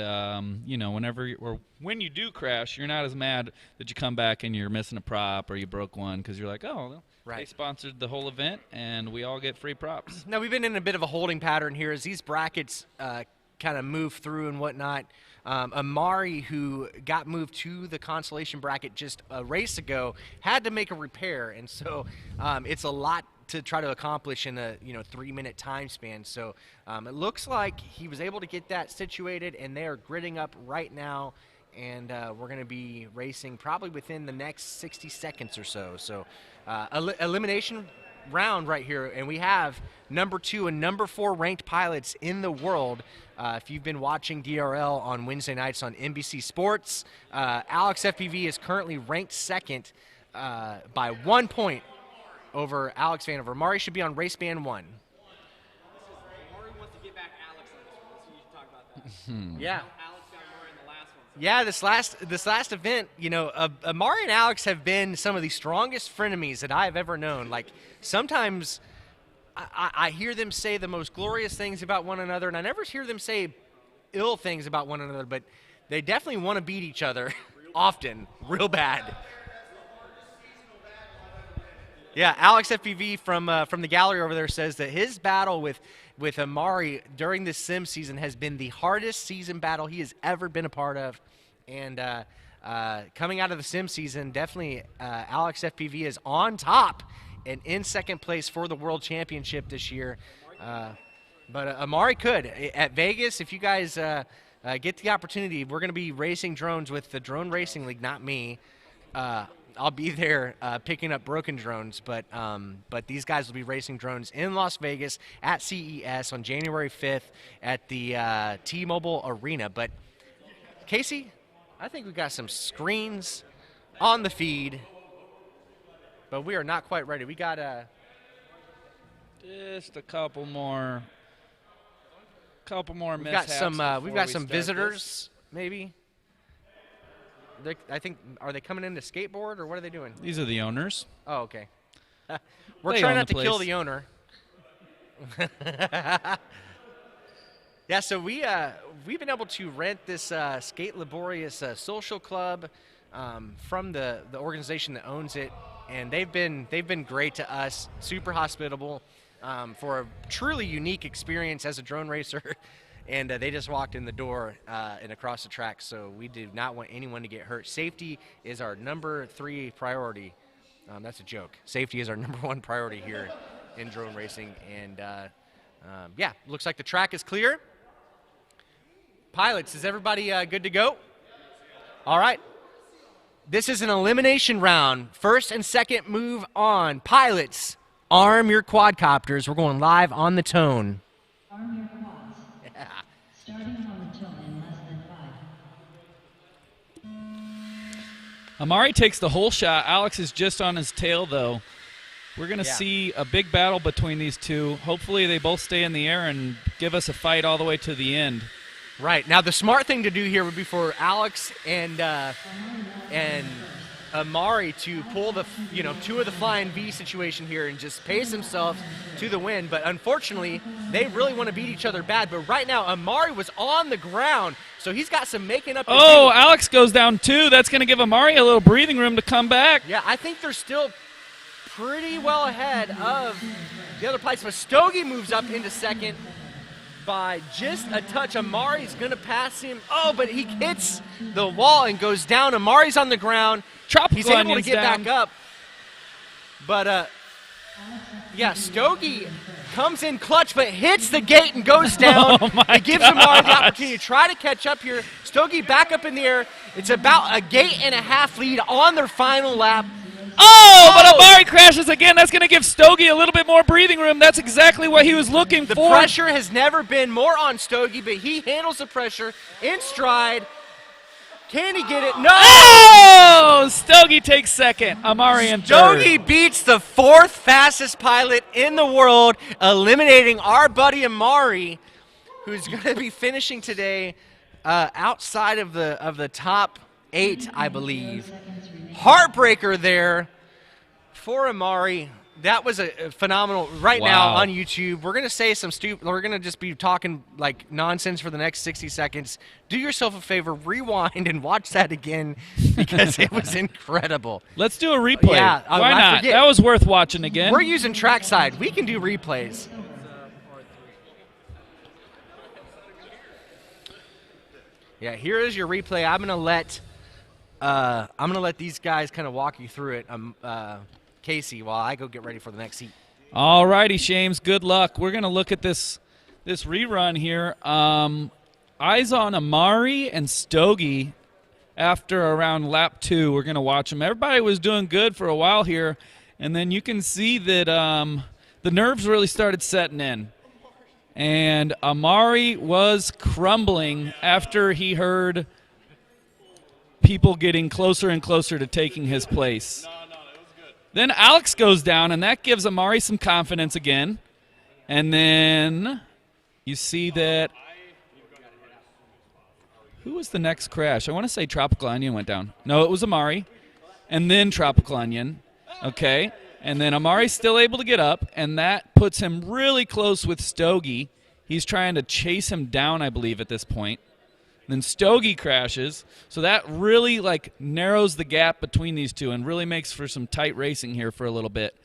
when you do crash, you're not as mad that you come back and you're missing a prop or you broke one because you're like, oh, well, they Right. sponsored the whole event and we all get free props. Now, we've been in a bit of a holding pattern here as these brackets kind of move through and whatnot. Amari, who got moved to the consolation bracket just a race ago, had to make a repair, and so it's a lot to try to accomplish in a 3-minute time span. So it looks like he was able to get that situated, and they are gridding up right now, and we're going to be racing probably within the next 60 seconds or so. So elimination round right here, and we have number 2 and number 4 ranked pilots in the world. If you've been watching DRL on Wednesday nights on NBC Sports, Alex FPV is currently ranked second by 1 point over Alex Vanover. Mari should be on race band 1. Maury wants to get back Alex on this one, so you should talk about that. Yeah. Alex got Maury in the last one. So Yeah, this last event, Amari and Alex have been some of the strongest frenemies that I've ever known. Like, sometimes I hear them say the most glorious things about one another, and I never hear them say ill things about one another, but they definitely want to beat each other often, real bad. Yeah, Alex FPV from the gallery over there says that his battle with Amari during this sim season has been the hardest season battle he has ever been a part of. And coming out of the sim season, definitely Alex FPV is on top and in second place for the World Championship this year. But Amari could. At Vegas, if you guys get the opportunity, we're going to be racing drones with the Drone Racing League, not me. I'll be there picking up broken drones, but these guys will be racing drones in Las Vegas at CES on January 5th at the T-Mobile Arena. But, Casey, I think we've got some screens on the feed, but we are not quite ready. We got just a couple more we've mishaps. We've got some visitors, maybe. I think, are they coming in to skateboard, or what are they doing? These are the owners. Oh, okay. We're They trying own not the to kill place. the owner. Yeah, so we've been able to rent this Sk8 Liborious social club from the organization that owns it, and they've been great to us, super hospitable, for a truly unique experience as a drone racer. And they just walked in the door and across the track, so we do not want anyone to get hurt. Safety is our number 3 priority. That's a joke. Safety is our number 1 priority here in drone racing. And, yeah, looks like the track is clear. Pilots, is everybody good to go? All right. This is an elimination round. First and second move on. Pilots, arm your quadcopters. We're going live on the tone. Arm your quads. Starting on the tone in less than 5. Amari takes the whole shot. Alex is just on his tail, though. We're going to see a big battle between these two. Hopefully they both stay in the air and give us a fight all the way to the end. Right. Now, the smart thing to do here would be for Alex and Amari to pull the, two of the flying V situation here and just pace themselves to the win. But unfortunately, they really want to beat each other bad. But right now, Amari was on the ground, so he's got some making up to Oh, do. Alex goes down too. That's going to give Amari a little breathing room to come back. Yeah, I think they're still pretty well ahead of the other place. But Stogie moves up into second by just a touch. Amari's going to pass him. Oh, but he hits the wall and goes down. Amari's on the ground. He's able to get back up. But, yeah, Stogie comes in clutch but hits the gate and goes down. Oh my It gives Amari the opportunity to try to catch up here. Stogie back up in the air. It's about a gate and a half lead on their final lap. Oh, but Amari crashes again. That's going to give Stogie a little bit more breathing room. That's exactly what he was looking The for. pressure has never been more on Stogie, but he handles the pressure in stride. Can he get it? No! Oh! Stogie takes second. Amari in third. Stogie beats the 4th fastest pilot in the world, eliminating our buddy Amari, who's going to be finishing today outside of the top 8, I believe. Heartbreaker there for Amari. That was a phenomenal. Right now on YouTube, we're gonna say some stupid. We're gonna just be talking like nonsense for the next 60 seconds. Do yourself a favor, rewind and watch that again because it was incredible. Let's do a replay. Yeah, Why I not? forget. That was worth watching again. We're using trackside. We can do replays. Yeah, here is your replay. I'm gonna let these guys kind of walk you through it. Casey, while I go get ready for the next seat. All righty, Shames. Good luck. We're going to look at this rerun here. Eyes on Amari and Stogie after around lap 2. We're going to watch them. Everybody was doing good for a while here, and then you can see that the nerves really started setting in. And Amari was crumbling after he heard people getting closer and closer to taking his place. Then Alex goes down, and that gives Amari some confidence again. And then you see that. Who was the next crash? I want to say Tropical Onion went down. No, it was Amari. And then Tropical Onion. Okay. And then Amari's still able to get up, and that puts him really close with Stogie. He's trying to chase him down, I believe, at this point. Then Stogie crashes, so that really narrows the gap between these two and really makes for some tight racing here for a little bit.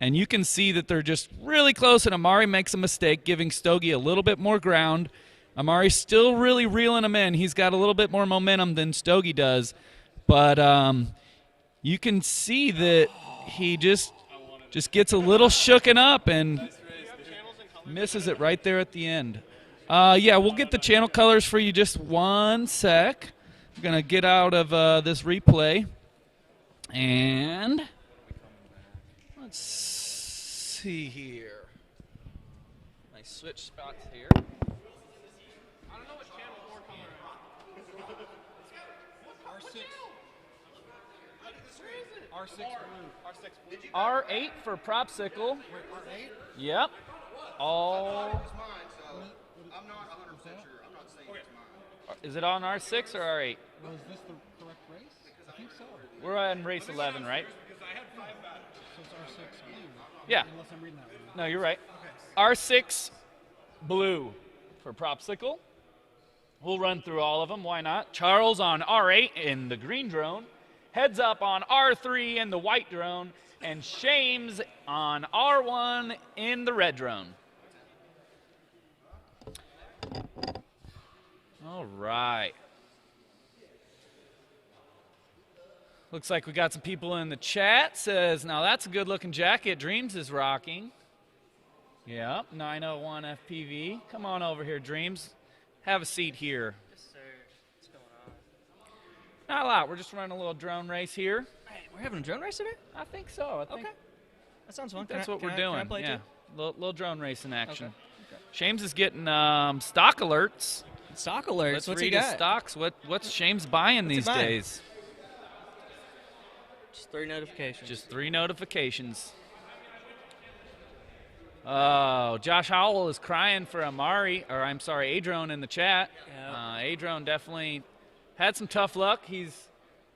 And you can see that they're just really close, and Amari makes a mistake, giving Stogie a little bit more ground. Amari's still really reeling him in. He's got a little bit more momentum than Stogie does, but you can see that he just just gets a little shooken up and misses it right there at the end. Yeah, we'll get the channel colors for you just 1 sec. We're going to get out of this replay. And let's see here. I switch spots here. I don't know what channel 4 color is. R6. R6 blue. R6 blue. R8 for Propsicle. Wait, R8? Yep. All. It's mine, so I'm not 100% sure. I'm not saying it's mine. Is it on R6 or R8? Was this the correct race? I think so. We're on race 11, right? So it's R6 blue. Yeah. Unless I'm reading that wrong. No, you're right. R6 blue for Propsicle. We'll run through all of them. Why not? Charles on R8 in the green drone. Heads Up on R3 in the white drone. And Shames on R1 in the red drone. All right. Looks like we got some people in the chat. Says, now that's a good looking jacket Dreams is rocking. Yep, 901 FPV. Come on over here, Dreams. Have a seat here. Yes, sir. What's going on? Not a lot. We're just running a little drone race here. Hey, we're having a drone race today? I think so. I think Okay. That sounds fun. that's what we're Can doing. I play Yeah, too? little drone race in action. Okay. Shames is getting stock alerts. Stock alerts. Let's What's read he his got? stocks. What's Shames buying What's he these buying? days? Just 3 notifications. Just 3 notifications. Oh, Josh Howell is crying for Adrone in the chat. Yep. Adrone definitely had some tough luck. He's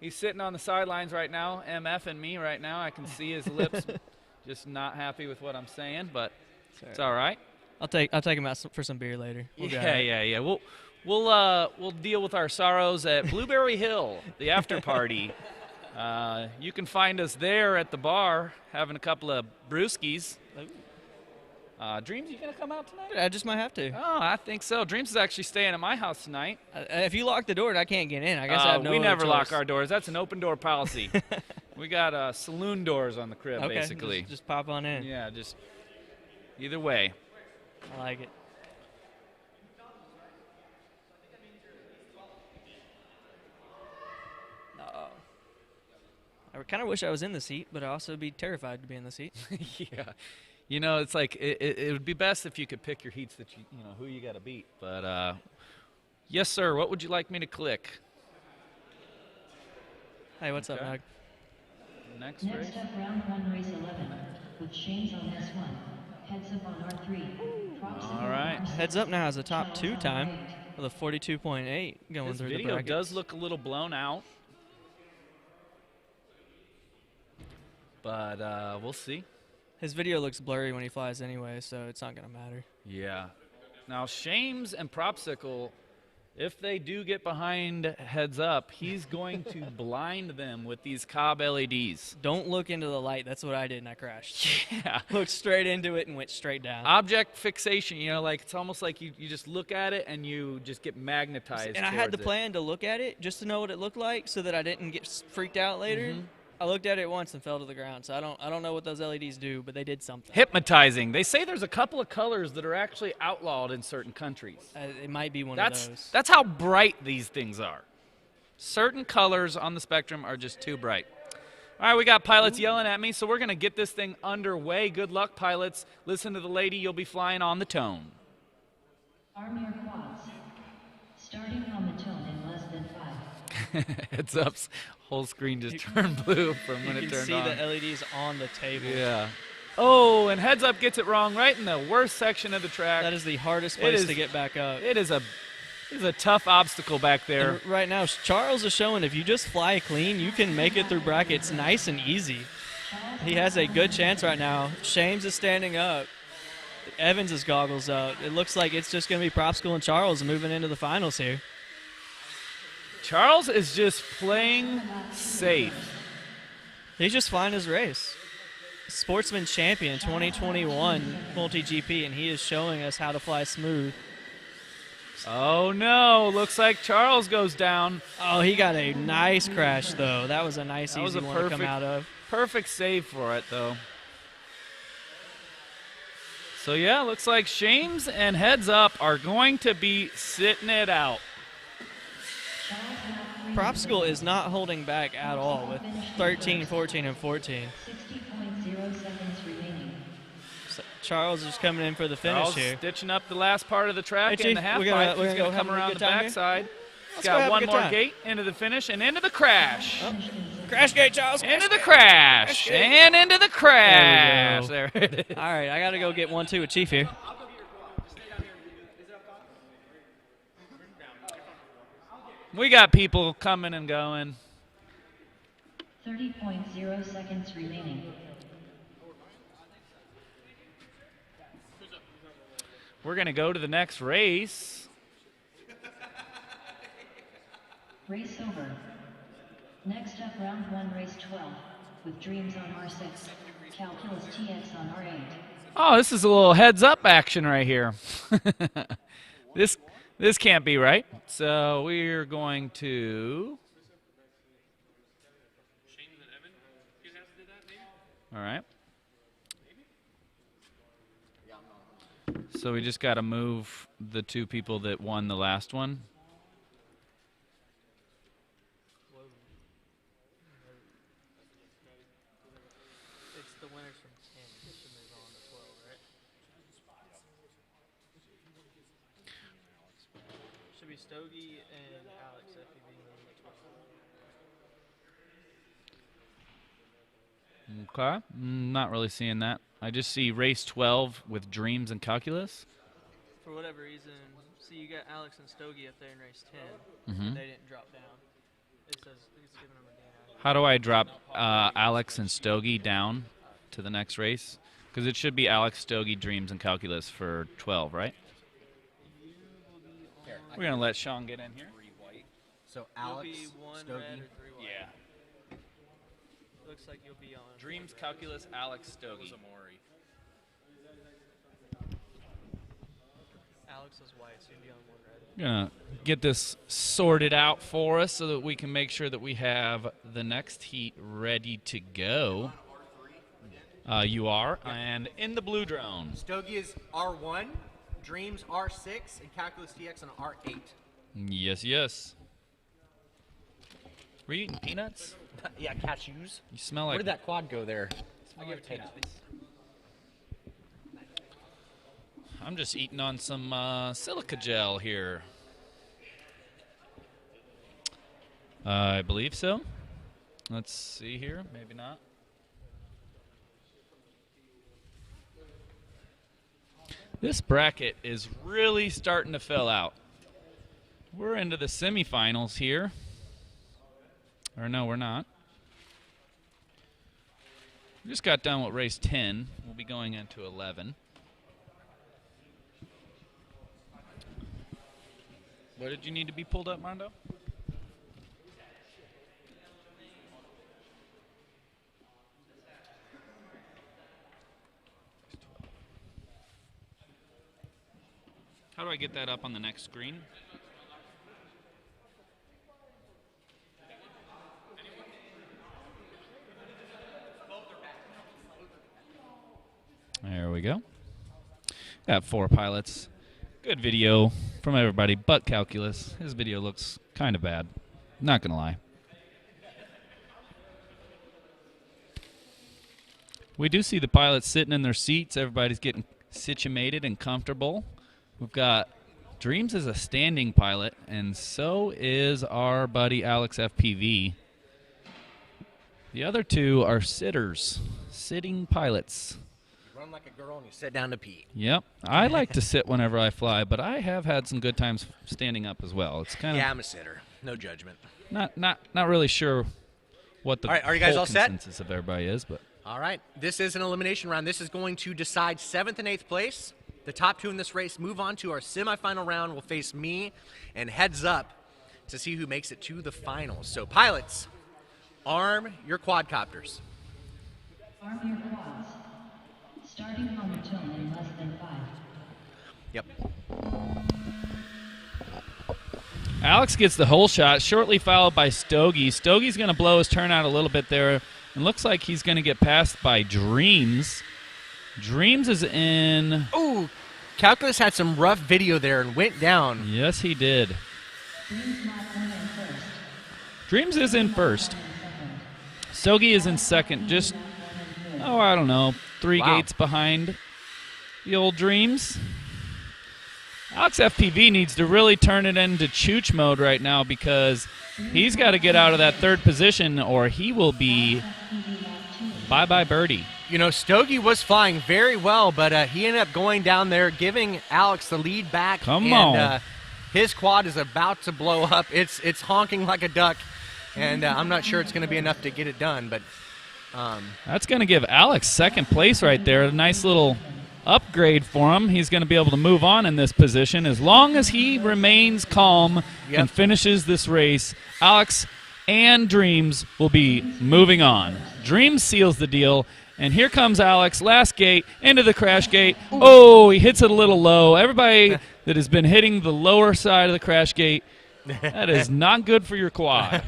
sitting on the sidelines right now, MFing me right now. I can see his lips, just not happy with what I'm saying, but it's all right. I'll take him out for some beer later. We'll be all right. Yeah. We'll deal with our sorrows at Blueberry Hill, the after party. You can find us there at the bar having a couple of brewskis. Dreams, you gonna come out tonight? I just might have to. Oh, I think so. Dreams is actually staying at my house tonight. If you lock the door, I can't get in. I guess I have no we other never lock choice. our doors. That's an open door policy. We got saloon doors on the crib, Okay, basically. just pop on in. Yeah, just either way. I like it. I kind of wish I was in the seat, but I'd also be terrified to be in the seat. Yeah. You know, it's like it would be best if you could pick your heats that you know who you got to beat. But yes, sir. What would you like me to click? Hey, what's up, Okay. Doug? Next race. Next up, round 1, race 11, with Shames on S1, Heads Up on R3. Proximate All right. on R6, Heads Up now has a top 2 Charles on time R8. with a 42.8 going This through the video brackets. does look a little blown out, but we'll see. His video looks blurry when he flies anyway, so it's not going to matter. Yeah. Now, Shames and Propsicle, if they do get behind Heads Up, he's going to blind them with these Cobb LEDs. Don't look into the light. That's what I did, and I crashed. Yeah. Looked straight into it and went straight down. Object fixation, you know, like it's almost like you just look at it and you just get magnetized. And I had the towards it. plan to look at it just to know what it looked like so that I didn't get freaked out later. Mm-hmm. I looked at it once and fell to the ground, so I don't know what those LEDs do, but they did something. Hypnotizing. They say there's a couple of colors that are actually outlawed in certain countries. It might be one of those. That's how bright these things are. Certain colors on the spectrum are just too bright. All right, we got pilots yelling at me, so we're going to get this thing underway. Good luck, pilots. Listen to the lady. You'll be flying on the tone. Arm your quads. Starting on the tone in less than 5. Heads up. Whole screen just turned blue from when You it can turned see on. the LEDs on the table. Yeah. Oh, and Heads Up gets it wrong right in the worst section of the track. That is the hardest It place is- to get back up. It is a tough obstacle back there. And right now, Charles is showing if you just fly clean, you can make it through brackets nice and easy. He has a good chance right now. Shames is standing up. Evans is goggles up. It looks like it's just going to be Propsicle and Charles moving into the finals here. Charles is just playing safe. He's just flying his race. Sportsman champion 2021 multi-GP, and he is showing us how to fly smooth. Oh, no. Looks like Charles goes down. Oh, he got a nice crash, though. That was a nice, That was easy a one to come out of. Perfect save for it, though. So, yeah, looks like Shames and Heads Up are going to be sitting it out. Prop School is not holding back at all with 13, 14, and 14. 60.0 seconds remaining. So Charles is coming in for the finish Charles here. stitching up the last part of the track Hey, and the Chief, half we're pipe. gonna He's going to have come a around good the time here? backside. Let's He's go have got a one good more time. gate into the finish and into the crash. Oh. Crash gate, Charles. Into the crash. And into the crash. There There it is. All right, I got to go get 1-2 with Chief here. We got people coming and going. 30.0 seconds remaining. We're going to go to the next race. Race over. Next up, round 1, race 12, with Dreams on R6, Calculus TX on R8. Oh, this is a little heads up action right here. This can't be right. So we're going to. All right. So we just got to move the two people that won the last one. It's the winners from 10 to move on to 12, right? Should be Stogie and Alex FPV on the 12. Okay. Not really seeing that. I just see race 12 with Dreams and Calculus. For whatever reason, see you got Alex and Stogie up there in race 10. Mhm. They didn't drop down. It says it's giving them a down. How do I drop Alex and Stogie down to the next race? Because it should be Alex, Stogie, Dreams, and Calculus for 12, right? We're going to let Sean get in here. So You'll Alex, be 1 Stogie. red or 3 white. Yeah. Looks like you'll be on Dreams, Calculus, Alex, Stogie. Alex is white, so you'll be on 1 red. Gonna get this sorted out for us so that we can make sure that we have the next heat ready to go. You are, and in the blue drone. Stogie is R1, Dreams R6, and Calculus TX on R8. Yes, yes. Were you eating peanuts? Yeah, cashews. You smell like. Where did that quad go there? I'll give it peanuts. I'm just eating on some silica gel here. I believe so. Let's see here. Maybe not. This bracket is really starting to fill out. We're into the semifinals here. Or no, we're not. We just got done with race 10. We'll be going into 11. What did you need to be pulled up, Mondo? How do I get that up on the next screen? There we go. Got 4 pilots. Good video from everybody but Calculus. His video looks kind of bad. Not going to lie. We do see the pilots sitting in their seats. Everybody's getting situated and comfortable. We've got Dreams is a standing pilot, and so is our buddy Alex FPV. The other two are sitters, sitting pilots. You run like a girl and you sit down to pee. Yep. I like to sit whenever I fly, but I have had some good times standing up as well. It's kind of Yeah, I'm a sitter. No judgment. not really sure what the All right, are you guys whole all set? consensus of everybody is, but All right. This is an elimination round. This is going to decide 7th and 8th place. The top 2 in this race move on to our semifinal round. Will face me and Heads Up to see who makes it to the finals. So, pilots, arm your quadcopters. Arm your quads. Starting on the tone in less than 5. Yep. Alex gets the hole shot, shortly followed by Stogie. Stogie's going to blow his turnout a little bit there, and looks like he's going to get passed by Dreams. Dreams is in. Ooh, Calculus had some rough video there and went down. Yes, he did. Dreams is in first. Stogie is in second. Just, I don't know, 3 gates behind the old Dreams. Alex FPV needs to really turn it into Chooch mode right now because he's got to get out of that third position or he will be bye-bye birdie. You know, Stogie was flying very well, but he ended up going down there, giving Alex the lead back. Come on. His quad is about to blow up. It's honking like a duck, and I'm not sure it's going to be enough to get it done. But that's going to give Alex second place right there. A nice little upgrade for him. He's going to be able to move on in this position as long as he remains calm and finishes this race. Alex and Dreams will be moving on. Dreams seals the deal, and here comes Alex, last gate, into the crash gate. Oh, he hits it a little low. Everybody that has been hitting the lower side of the crash gate, that is not good for your quad.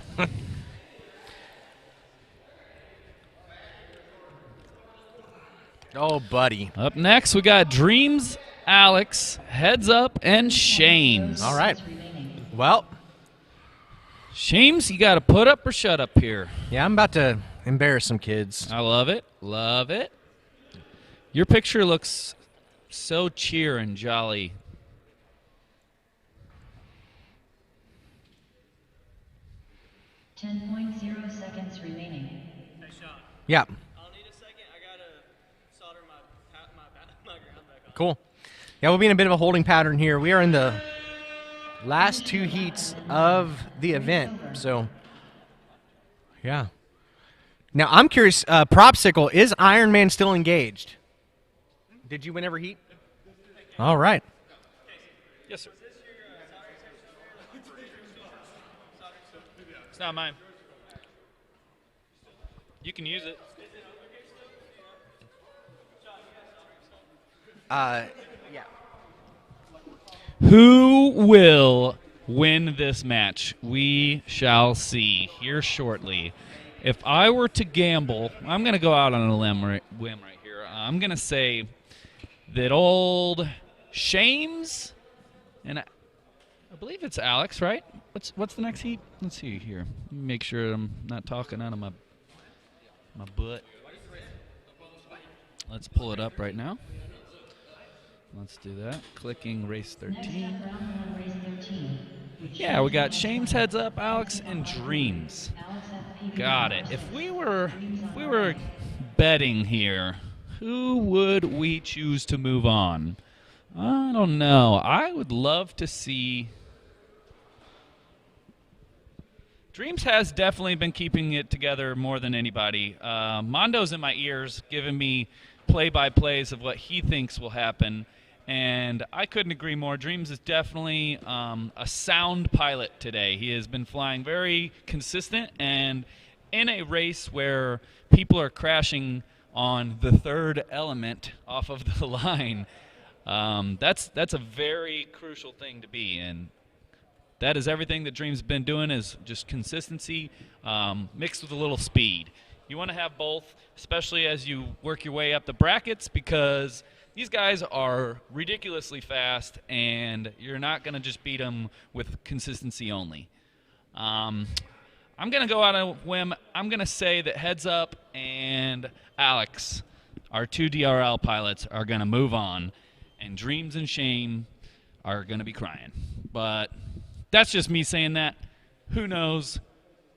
Oh, buddy. Up next, we got Dreams, Alex, Heads Up, and Shames. All right. Well, Shames, you got to put up or shut up here. yeah, I'm about to embarrass some kids. I love it. Love it. Your picture looks so cheer and jolly. .0 remaining. Yeah. I'll need a second. I got to solder my ground back on. Cool. Yeah, we'll be in a bit of a holding pattern here. We are in the last 2 heats of the event, so yeah. Now, I'm curious, Propsicle, is Iron Man still engaged? Did you win every heat? All right. Yes, sir. It's not mine. You can use it. Yeah. Who will win this match? We shall see here shortly. If I were to gamble, I'm going to go out on a whim right here. I'm going to say that old Shames, and I believe it's Alex, right? What's the next heat? Let's see here. Let me make sure I'm not talking out of my butt. Let's pull it up right now. Let's do that. Clicking race 13. Yeah, we got Shames, Heads Up, Alex, and Dreams. Got it. If we were betting here, who would we choose to move on? I don't know. I would love to see. Dreams has definitely been keeping it together more than anybody. Mondo's in my ears, giving me play-by-plays of what he thinks will happen. And I couldn't agree more. Dreams is definitely a sound pilot today. He has been flying very consistent, and in a race where people are crashing on the third element off of the line, that's a very crucial thing to be in. That is everything that Dreams has been doing, is just consistency mixed with a little speed. You want to have both, especially as you work your way up the brackets, because these guys are ridiculously fast, and you're not going to just beat them with consistency only. I'm going to go out on a whim. I'm going to say that Heads Up and Alex, our 2 DRL pilots, are going to move on, and Dreams and Shane are going to be crying. But that's just me saying that. Who knows?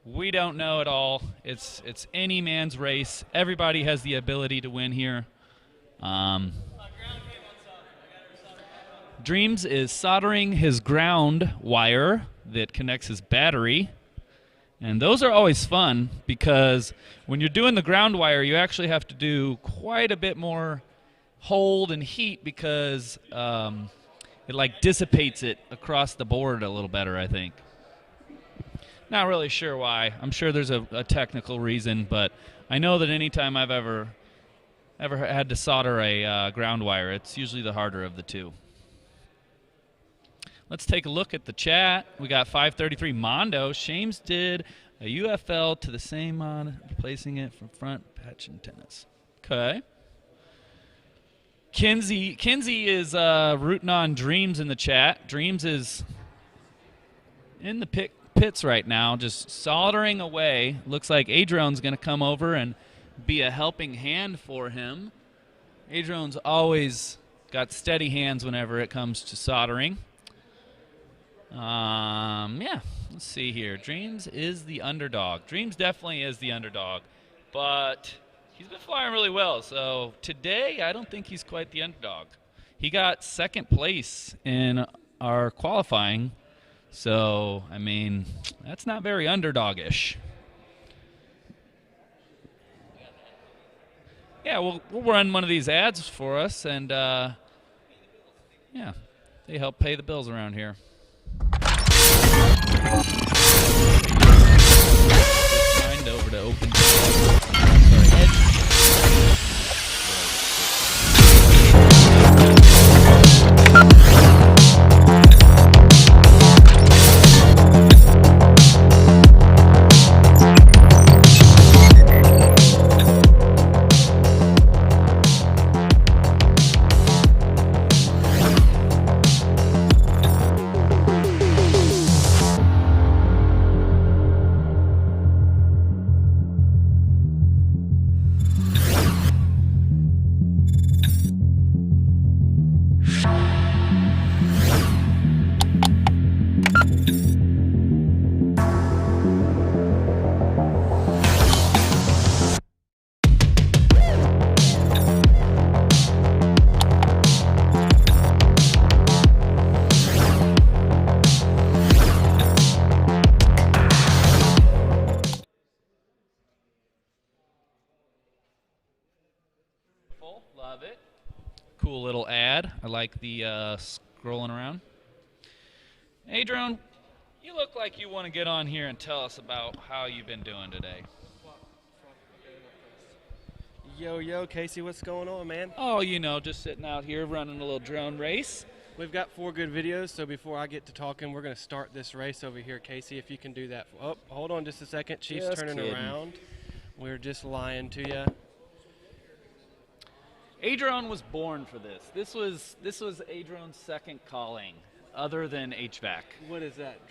We don't know at all. It's any man's race. Everybody has the ability to win here. Dreams is soldering his ground wire that connects his battery. And those are always fun because when you're doing the ground wire, you actually have to do quite a bit more hold and heat because it like dissipates it across the board a little better, I think. Not really sure why. I'm sure there's a technical reason, but I know that anytime I've ever had to solder a ground wire, it's usually the harder of the two. Let's take a look at the chat. We got 533 Mondo. Shames did a UFL to the same mod, replacing it from front patch and tennis. Okay. Kinsey is rooting on Dreams in the chat. Dreams is in the pits right now, just soldering away. Looks like Adron's going to come over and be a helping hand for him. Adron's always got steady hands whenever it comes to soldering. Yeah, let's see here. Dreams is the underdog. Dreams definitely is the underdog, but he's been flying really well. So today, I don't think he's quite the underdog. He got second place in our qualifying. So, I mean, that's not very underdog-ish. Yeah, we'll run one of these ads for us, and yeah, they help pay the bills around here. Mind over to open. Love it. Cool little ad. I like the scrolling around. Adron, you look like you want to get on here and tell us about how you've been doing today. Yo, Casey, what's going on, man? Oh, you know, just sitting out here running a little drone race. We've got 4 good videos, so before I get to talking, we're going to start this race over here. Casey, if you can do that. Oh, hold on just a second. Chief's Just turning kidding. around. We're just lying to you. Adron was born for this. This was Adron's second calling, other than HVAC. What is that?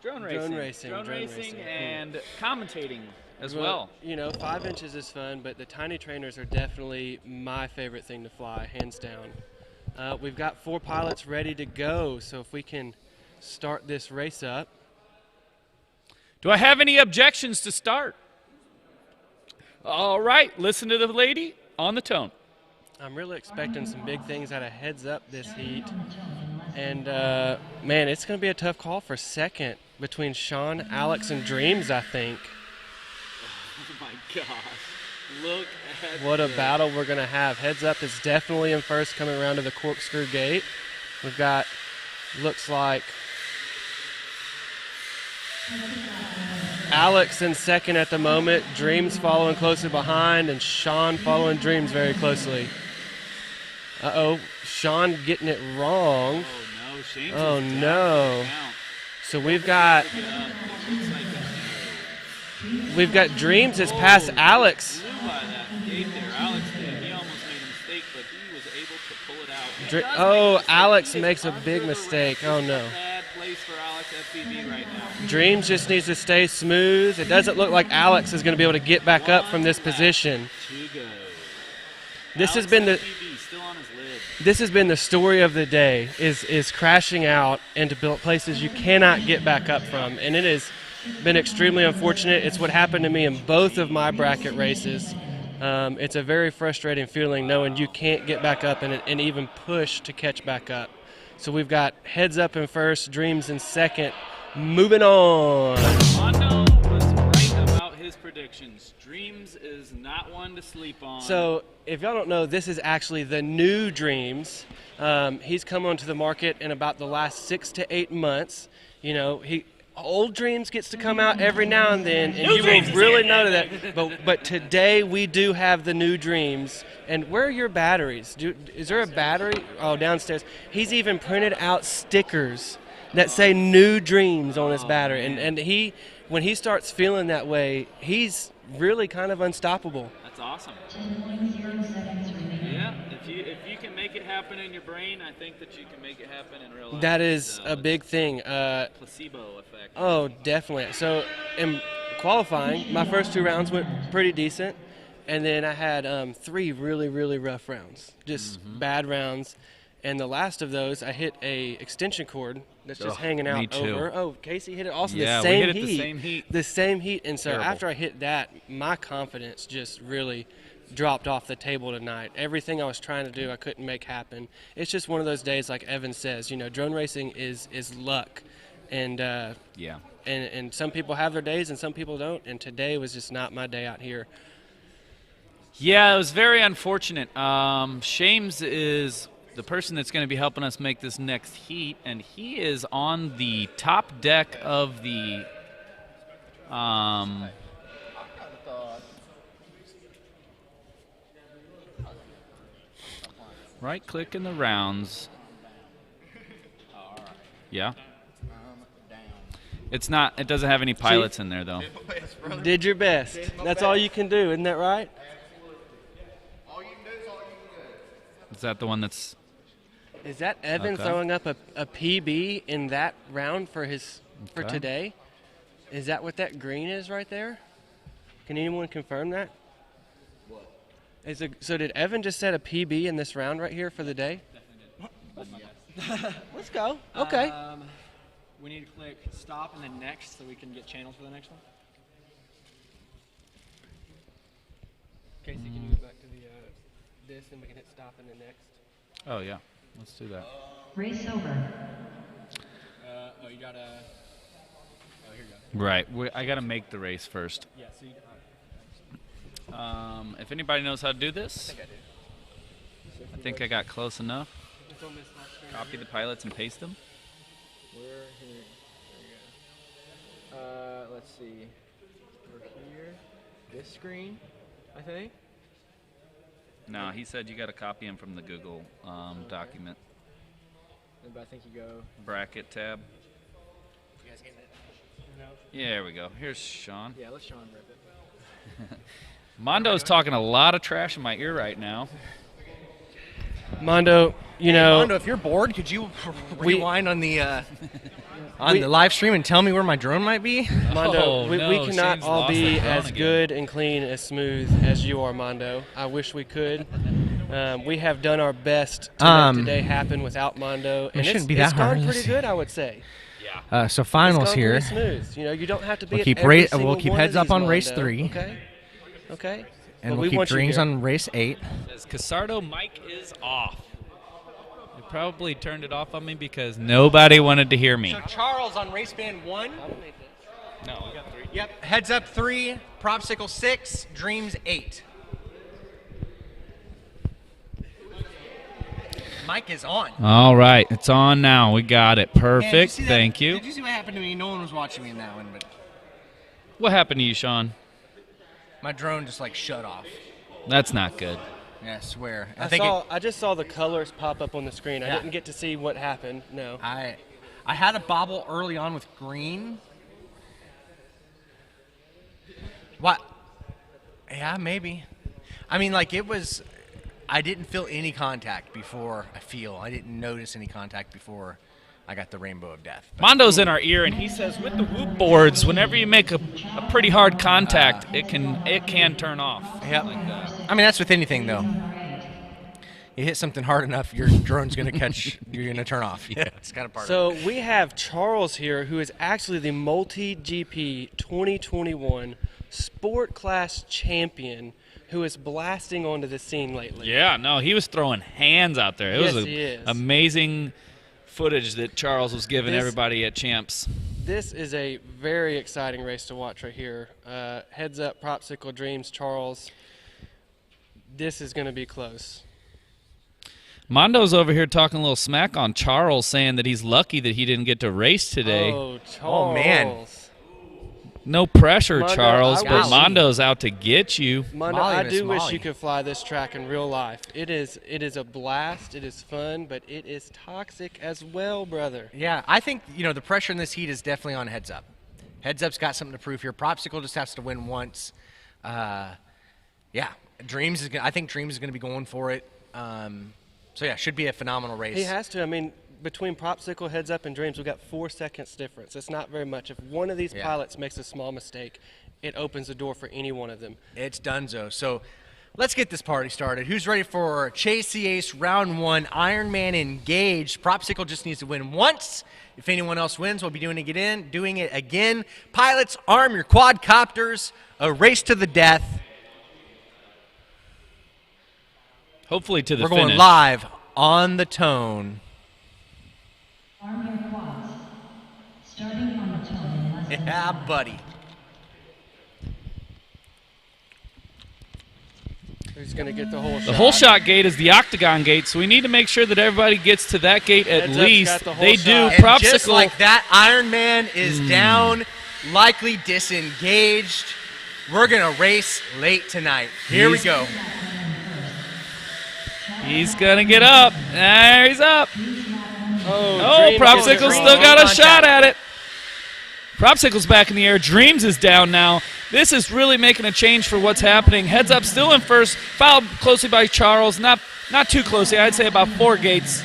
Drone racing. Drone racing and commentating as well. You know, 5 inches is fun, but the tiny trainers are definitely my favorite thing to fly, hands down. We've got 4 pilots ready to go, so if we can start this race up. Do I have any objections to start? All right, listen to the lady on the tone. I'm really expecting some big things out of heads up this heat. And, man, it's going to be a tough call for second between Sean, Alex, and Dreams, I think. Oh, my gosh. Look at What a battle we're going to have. Heads up is definitely in first coming around to the corkscrew gate. We've got, looks like, Alex in second at the moment. Dreams following closely behind, and Sean following Dreams very closely. Uh-oh, Sean getting it wrong. Oh, no. Shane's Oh, is no. down. So we've got Dreams has passed Alex. Blew by that gate there. Alex did. He almost made a mistake, but he was able to pull it out. He does make a mistake. Alex He is makes a under big the mistake. rail. Oh, This is no. a bad place for Alex FPV right now. Dreams just needs to stay smooth. It doesn't look like Alex is going to be able to get back up from this position. To go. This has Alex been the FPV still on his lid. This has been the story of the day, is crashing out into places you cannot get back up from. And it has been extremely unfortunate. It's what happened to me in both of my bracket races. It's a very frustrating feeling knowing you can't get back up and even push to catch back up. So we've got heads up in first, Dreams in second. Moving on. Mondo was right about his predictions. Dreams is not one to sleep on. So, if y'all don't know, this is actually the new Dreams. He's come onto the market in about the last 6 to 8 months. You know, old Dreams gets to come out every now and then, and you will really know that. But today we do have the new Dreams. And where are your batteries? Is there a battery? Oh, downstairs. He's even printed out stickers that say New Dreams on his battery. And when he starts feeling that way, he's really kind of unstoppable. That's awesome. Yeah, if you can make make it happen in your brain, I think that you can make it happen in real life. That is So a big thing. placebo effect. Oh, definitely. So in qualifying, my first 2 rounds went pretty decent, and then I had 3 really, really rough rounds, just bad rounds. And the last of those, I hit a extension cord that's just hanging out me too. over. Oh, Casey hit it also Yeah, the same we hit it heat. the same heat. The same heat. And so Terrible. after I hit that, my confidence just really dropped off the table tonight. Everything I was trying to do, I couldn't make happen. It's just one of those days, like Evan says, you know, drone racing is luck. And Yeah. and some people have their days and some people don't. And today was just not my day out here. Yeah, it was very unfortunate. Shames is the person that's going to be helping us make this next heat, and he is on the top deck of the right click in the rounds. Yeah. It's not. It doesn't have any pilots in there though. Did your best. That's all you can do, isn't that right? Is that the one that's? Is that Evan Okay. throwing up a PB in that round for for Okay. today? Is that what that green is right there? Can anyone confirm that? What? So did Evan just set a PB in this round right here for the day? Let's go. Okay. We need to click stop and then next so we can get channels for the next one. Casey, can you go back to the this and we can hit stop and then next? Oh yeah, let's do that. Race over. Oh, you gotta. Oh, here you go. Right. I got to make the race first. Yeah, so you. If anybody knows how to do this, I think I got close enough. Copy the pilots and paste them. We're here. There you go. Let's see. We're here. This screen, I think. No, he said you got to copy them from the Google document. But I think you go. Bracket tab. You guys getting it? No. Yeah, there we go. Here's Sean. Yeah, let's Sean rip it. Mondo's talking a lot of trash in my ear right now. Mondo, you know, Mondo, if you're bored, could you rewind on the live stream and tell me where my drone might be? Mondo, Oh, we no, cannot Shane's all lost be that drone as again. good and clean as smooth as you are, Mondo. I wish we could. We have done our best to make today happen without Mondo, and shouldn't it's, be that it's gone hard. pretty good, I would say. So It's finals gone here. pretty smooth. You know, you don't have to be. We'll at keep every we'll single keep one heads of up these, on race Mondo. 3, Okay. Okay. and But we'll we keep want you dreams here. on race 8. Says Casardo mic is off. They probably turned it off on me because nobody wanted to hear me. So Charles on race band 1. No, we got 3. Yep. Heads up 3, Propsicle 6, Dreams 8. Mic is on. All right, it's on now. We got it. Man, did Perfect. see that? Thank you. Did you see what happened to me? No one was watching me in that one, but What happened to you, Sean? my drone just like shut off. That's not good. Yeah, I swear. I just saw the colors pop up on the screen. I Yeah. didn't get to see what happened. No. I had a bobble early on with green. What? Yeah, maybe. I mean, like it was. I didn't feel any contact before. I didn't notice any contact before I got the rainbow of death. But Mondo's in our ear, and he says with the whoop boards, whenever you make a pretty hard contact, it can turn off. Yep. Like that. I mean, that's with anything though. You hit something hard enough, your drone's gonna catch. You're gonna turn off. Yeah, it's kind of part of it. So we have Charles here, who is actually the multi-GP 2021 Sport Class Champion, who is blasting onto the scene lately. Yeah, no, he was throwing hands out there. It Yes, was he is. amazing footage that Charles was giving This- everybody at Champs. This is a very exciting race to watch right here. Heads up, Propsicle Dreams, Charles. This is going to be close. Mondo's over here talking a little smack on Charles, saying that he's lucky that he didn't get to race today. Oh, Charles. Oh, man. No pressure, Mondo, Charles, I but wish- Mondo's out to get you. Mondo, Molly, I Miss do wish Molly. you could fly this track in real life. It is a blast. It is fun, but it is toxic as well, brother. Yeah, I think the pressure in this heat is definitely on Heads Up. Heads Up's got something to prove here. Propsicle just has to win once. Yeah, Dreams is. I think Dreams is going to be going for it. So yeah, should be a phenomenal race. He has to. I mean, between Propsicle, Heads Up, and Dreams, we've got 4 seconds difference. It's not very much. If one of these pilots makes a small mistake, it opens the door for any one of them. It's donezo. So let's get this party started. Who's ready for Chase the Ace Round 1 Ironman Engaged? Propsicle just needs to win once. If anyone else wins, we'll be doing it again. Pilots, arm your quadcopters. A race to the death. Hopefully to the We're finish. going live on the tone. Arm your quads. Starting on the tone in less than Yeah, 5. buddy. He's going to get the whole shot. The whole shot gate is the octagon gate, so we need to make sure that everybody gets to that gate at Heads Up's least. got the whole They shot. do. And Propsicle. just like that, Iron Man is down, likely disengaged. We're going to race late tonight. Here we go. He's going to get up. There he's up. Oh, Dreams Propsicle's gets it still wrong. got a Contact. shot at it. Propsicle's back in the air. Dreams is down now. This is really making a change for what's happening. Heads Up still in first, followed closely by Charles. Not too closely. I'd say about 4 gates.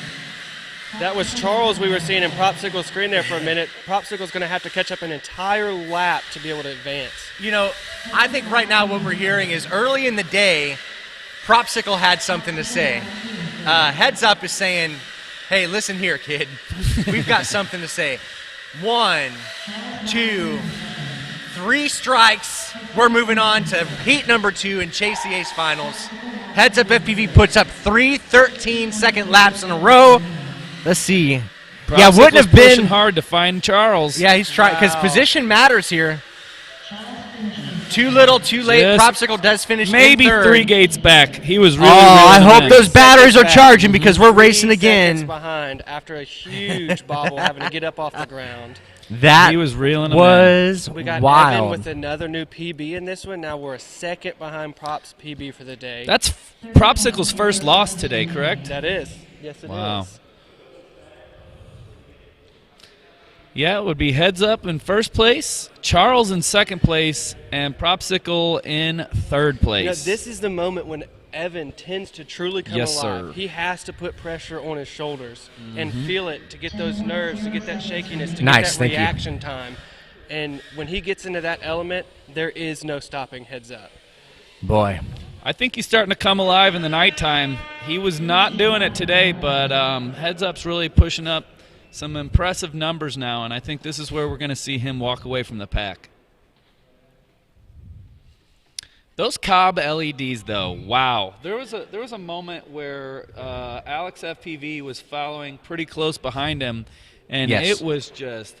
That was Charles we were seeing in Propsicle's screen there for a minute. Propsicle's going to have to catch up an entire lap to be able to advance. You know, I think right now what we're hearing is early in the day, Propsicle had something to say. Heads Up is saying, hey, listen here, kid. We've got something to say. 1, 2, 3 strikes. We're moving on to heat number 2 in Chase the Ace Finals. Heads Up FPV puts up 3 13-second laps in a row. Let's see. Propsicle's wouldn't have pushing been hard to find Charles. Yeah, he's trying because position matters here. Too little, too late. Just Propsicle does finish Maybe in third. 3 gates back. He was really. I reeling hope in. those batteries are Back. charging because we're 3 racing seconds again. behind after a huge bobble having to get up off the ground. That He was reeling him was We got Evan wild. with another new PB in this one. Now we're a second behind Props PB for the day. That's Propsicle's first loss today, correct? That is. Yes, it is. Wow. Yeah, it would be Heads Up in first place, Charles in second place, and Propsicle in third place. You know, this is the moment when Evan tends to truly come Yes, alive. sir. He has to put pressure on his shoulders and feel it to get those nerves, to get that shakiness, to Nice, get that thank you. reaction time. And when he gets into that element, there is no stopping Heads Up. Boy. I think he's starting to come alive in the nighttime. He was not doing it today, but Heads Up's really pushing up some impressive numbers now, and I think this is where we're going to see him walk away from the pack. Those Cobb LEDs, though, wow. There was a moment where Alex FPV was following pretty close behind him, and Yes. it was just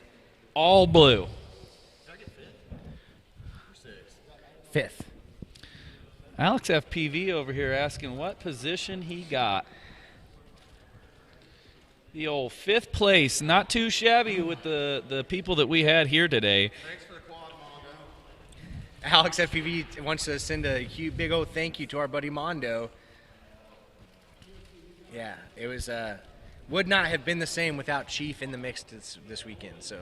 all blue. Fifth. Alex FPV over here asking what position he got. The old 5th place, not too shabby with the people that we had here today. Thanks for the quad, Mondo. Alex FPV wants to send a huge, big old thank you to our buddy Mondo. Yeah, it was would not have been the same without Chief in the mix this weekend. So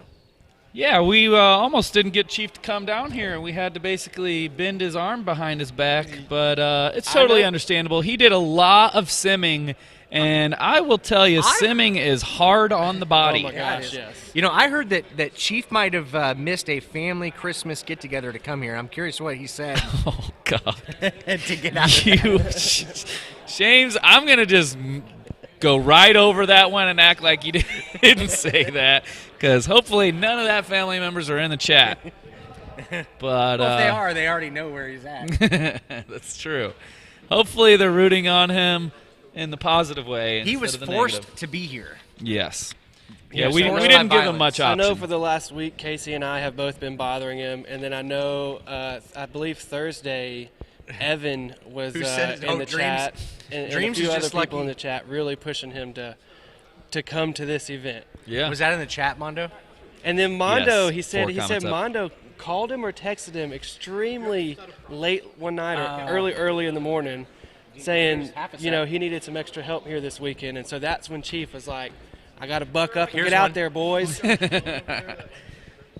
Yeah, we almost didn't get Chief to come down here. We had to basically bend his arm behind his back, but it's totally understandable. He did a lot of simming, and I will tell you, simming is hard on the body. Oh my gosh, yes. you know, I heard that Chief might have missed a family Christmas get together to come here. I'm curious what he said Oh, God. to get out of You, James, I'm going to just go right over that one and act like you didn't say that, because hopefully none of that family members are in the chat. But Well, if they are, they already know where he's at. that's true. Hopefully they're rooting on him in the positive way. He instead was of the forced negative. to be here. Yes. He Yeah, was we forced didn't by give him much violence. I option. know for the last week, Casey and I have both been bothering him, and then I know, I believe Thursday, Evan was Who said- in oh, the Dreams- chat, and Dreams a few is other just people lucky. in the chat really pushing him to come to this event. Yeah. Was that in the chat, Mondo? And then Mondo, Yes, he said 4 comments up. Mondo called him or texted him extremely late one night or early in the morning, saying he needed some extra help here this weekend, and so that's when Chief was like, "I got to buck up and Here's get out one. there, boys."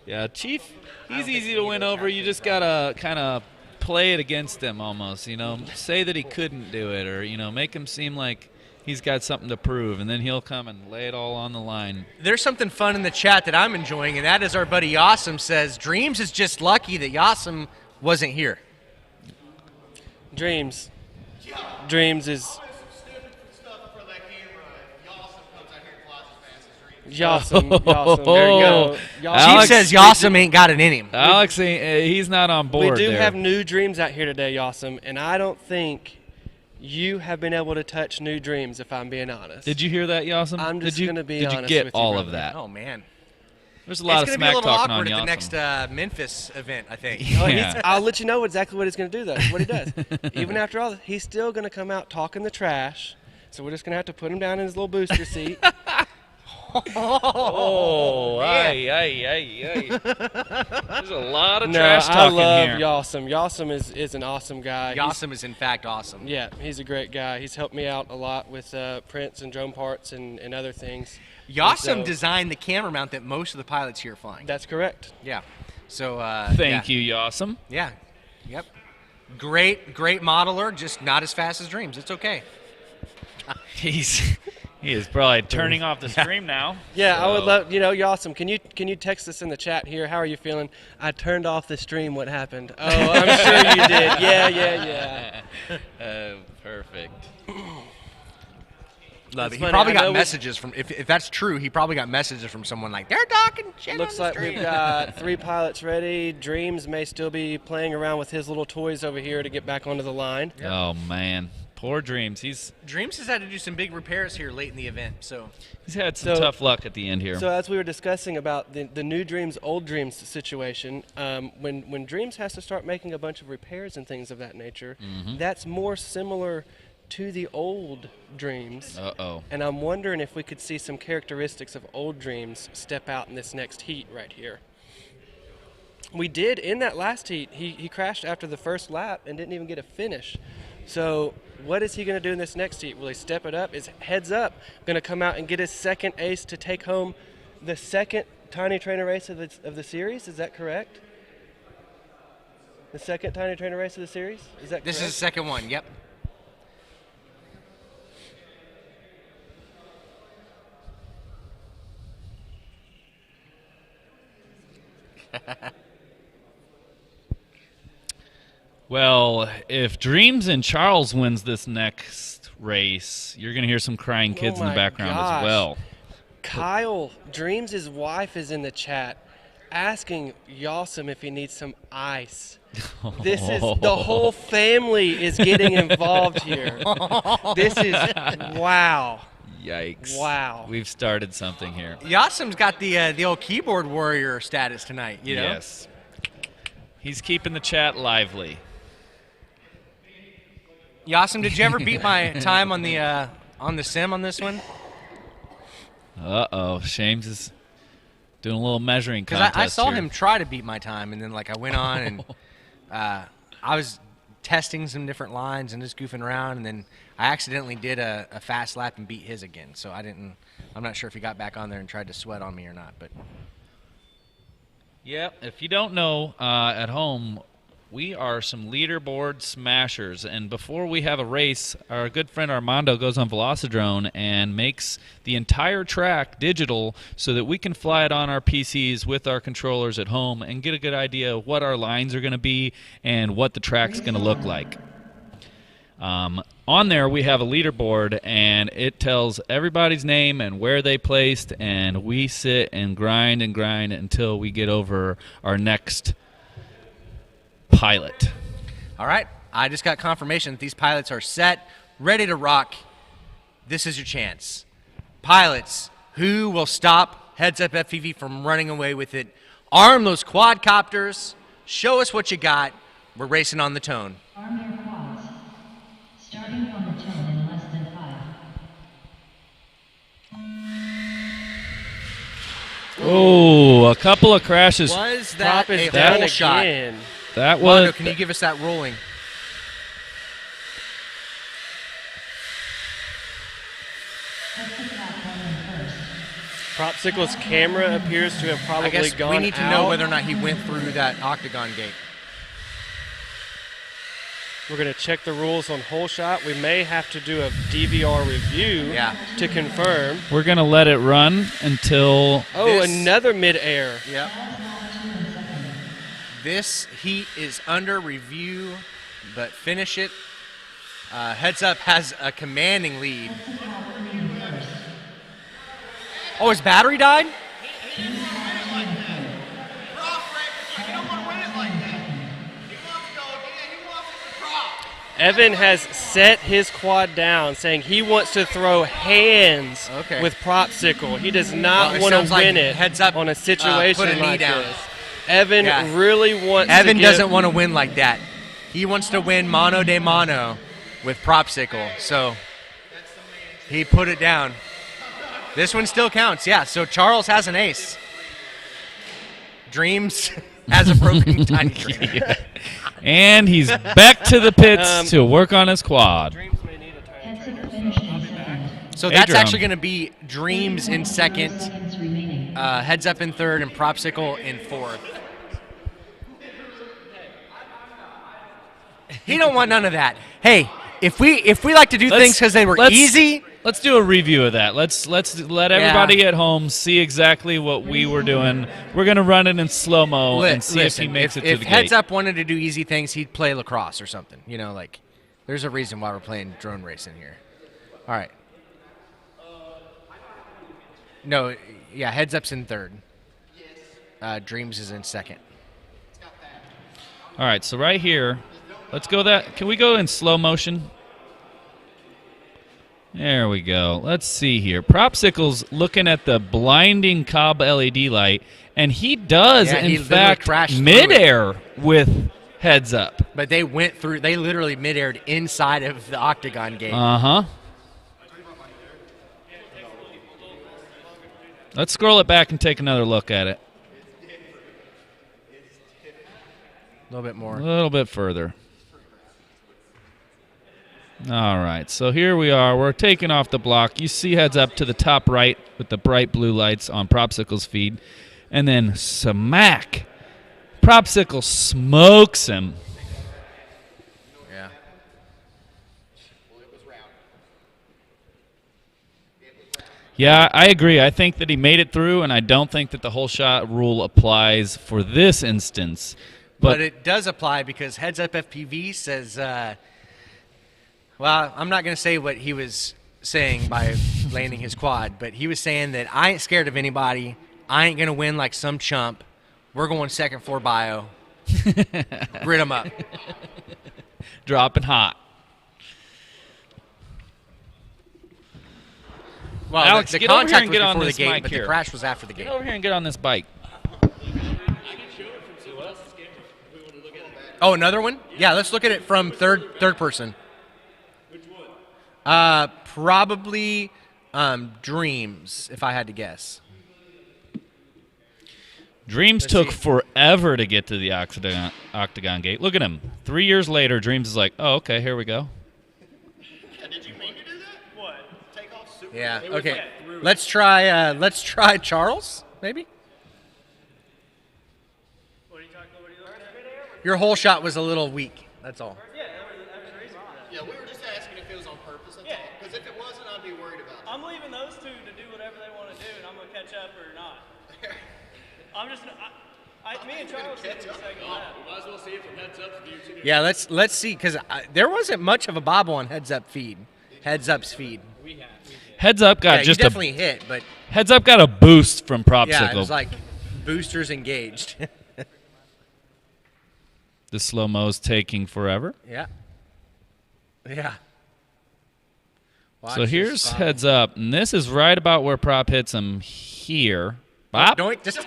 Yeah, Chief, he's easy to win over. You just got to kind of play it against him almost, say that he couldn't do it, or, make him seem like he's got something to prove, and then he'll come and lay it all on the line. There's something fun in the chat that I'm enjoying, and that is our buddy Yasim says, Dreams is just lucky that Yasim wasn't here. Dreams is Yasim. There you go. Chief Alex, says Yasim ain't got it in him. Alex, he's not on board. We do there. have new dreams out here today, Yasim, and I don't think you have been able to touch new dreams, if I'm being honest. Did you hear that, Yasim? I'm just going to be Did honest you get with you, all of brother. that? Oh, man. There's a lot of It's going to be smack a little talking on awkward at the Yasim. next Memphis event, I think. Oh, Yeah. I'll let you know exactly what he's going to do, though. What he does. Even after all, he's still going to come out talking the trash. So we're just going to have to put him down in his little booster seat. Oh, ay. There's a lot of trash I talking love here. Yasim. Yasim is an awesome guy. Yasim is, in fact, awesome. Yeah, he's a great guy. He's helped me out a lot with prints and drone parts and other things. Yasim So- designed the camera mount that most of the pilots here are flying. That's correct. Yeah. So, Thank you, Yasim. Yeah. Yep. Great modeler, just not as fast as Dreams. It's okay. He is probably turning off the stream now. Yeah, I would So- love, Yasim, can you text us in the chat here? How are you feeling? I turned off the stream. What happened? Oh, I'm sure you did. Yeah. Perfect. Love it. He funny, probably I got know we- messages from, if that's true, he probably got messages from someone like, they're talking shit Looks on the like stream. we've got 3 pilots ready. Dreams may still be playing around with his little toys over here to get back onto the line. Oh, man. Poor Dreams. Dreams has had to do some big repairs here late in the event, so. He's had some So- tough luck at the end here. So as we were discussing about the new Dreams, old Dreams situation, when Dreams has to start making a bunch of repairs and things of that nature, that's more similar to the old Dreams. Uh-oh. And I'm wondering if we could see some characteristics of old Dreams step out in this next heat right here. We did in that last heat. He crashed after the first lap and didn't even get a finish. So what is he going to do in this next heat? Will he step it up? Is heads up going to come out and get his second ace to take home the second Tiny Trainer race of the series? Is that correct? The second Tiny Trainer race of the series? Is that This is correct? the second one, yep. Well, if Dreams and Charles wins this next race, you're going to hear some crying kids in the my background gosh. as well. Kyle, Dreams' wife is in the chat asking Yasim if he needs some ice. This is the whole family is getting involved here. This is wow. Yikes. Wow. We've started something here. Yasim's got the old keyboard warrior status tonight, you know? Yes. He's keeping the chat lively. Yasim, did you ever beat my time on the sim on this one? Uh-oh. Shames is doing a little measuring Because contest I saw here. him try to beat my time, and then like I went on and I was testing some different lines and just goofing around, and then I accidentally did a fast lap and beat his again. So I'm not sure if he got back on there and tried to sweat on me or not. But Yep. If you don't know, at home, we are some leaderboard smashers. And before we have a race, our good friend Armando goes on Velocidrone and makes the entire track digital so that we can fly it on our PCs with our controllers at home and get a good idea of what our lines are going to be and what the track's going to look like. On there, we have a leaderboard, and it tells everybody's name and where they placed, and we sit and grind until we get over our next pilot. all right, I just got confirmation that these pilots are set, ready to rock. This is your chance. Pilots, who will stop Heads Up FPV from running away with it? Arm those quadcopters. Show us what you got. We're racing on the tone. Arm your quads. Starting on the tone in less than 5. Oh, a couple of crashes. Was that Prop is a down hole shot? again. That Mondo, was. can you give us that rolling? Exit lap 1 in first. Propsicle's camera appears to have probably I guess gone we need to out. know whether or not he went through that octagon gate. We're going to check the rules on hole shot. We may have to do a DVR review to confirm. We're going to let it run until... Oh, another mid-air. Yep. This heat is under review, but finish it. Heads Up has a commanding lead. Oh, his battery died? Evan has set his quad down, saying he wants to throw hands with Propsicle. He does not want to win it Heads Up on a situation put a knee like down. this. Evan really wants Evan to doesn't want to win like that. He wants to win mano de mano with Propsicle. So he put it down. This one still counts. Yeah, so Charles has an ace. Dreams has a broken tiny trainer. And he's back to the pits to work on his quad. So that's actually going to be Dreams in second, Heads Up in third, and Propsicle in fourth. He don't want none of that. Hey, if we like to do things because they were easy, let's do a review of that. Let's let everybody at home see exactly what we were doing. We're gonna run it in slow mo and see if he makes it to the gate. If Heads Up wanted to do easy things, he'd play lacrosse or something. You know, like there's a reason why we're playing drone racing here. All right. No, yeah, Heads Up's in third. Dreams is in second. All right, so right here, let's go that. Can we go in slow motion? There we go. Let's see here. Propsicle's looking at the blinding Cobb LED light, and he does, in fact, midair with Heads Up. But they went through, they literally mid-aired inside of the octagon gate. Uh-huh. Let's scroll it back and take another look at it. A little bit more. A little bit further. All right, so here we are. We're taking off the block. You see Heads Up to the top right with the bright blue lights on Propsicle's feed. And then smack. Propsicle smokes him. Yeah. Yeah, I agree. I think that he made it through, and I don't think that the whole shot rule applies for this instance. But it does apply because Heads Up FPV says, well, I'm not going to say what he was saying by landing his quad, but he was saying that I ain't scared of anybody. I ain't going to win like some chump. We're going second floor bio. Grit him up. Dropping hot. Well, Alex, the get over here contact and was get on before the this gate, mic but here. the crash was after the gate. Get over here and get on this bike. Oh, another one? Yeah, let's look at it from third person. Which one? Probably Dreams, if I had to guess. Dreams took forever to get to the octagon gate. Look at him. 3 years later, Dreams is like, oh, okay, here we go. Did you mean to do that? What? Take off super? Yeah. Okay. Let's try Charles, maybe. What are you talking about? Your whole shot was a little weak. That's all. Yeah, we were just asking if it was on purpose. That's all. Because if it wasn't, I'd be worried about it. I'm leaving those two to do whatever they want to do, and I'm going to catch up or not. I'm just, me and Charles did the second lap. We might as well see it from Heads Up's view, too. Yeah, let's see, because there wasn't much of a bobble on Heads Up feed. Heads Up's feed. Heads Up got just you definitely hit, but Heads Up got a boost from Propsicle. yeah, it was like boosters engaged. The slow-mo's taking forever. Yeah. Yeah. Watch So this here's bobble. Heads Up, and this is right about where Prop hits him here. Bop. Don't just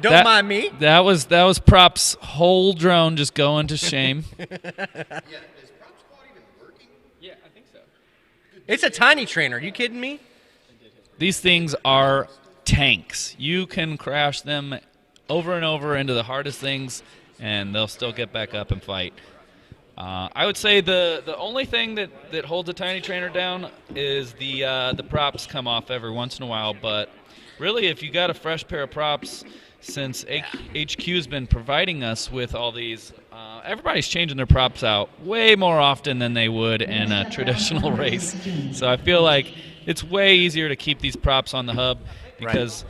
don't mind me. That was Prop's whole drone just going to shame. Yeah, is Prop Squad even working? Yeah, I think so. It's a tiny trainer. Are you kidding me? These things are tanks. You can crash them over and over into the hardest things, and they'll still get back up and fight. I would say the only thing that holds a tiny trainer down is the props come off every once in a while, but really, if you got a fresh pair of props, since HQ's been providing us with all these, everybody's changing their props out way more often than they would in a traditional race. So I feel like it's way easier to keep these props on the hub because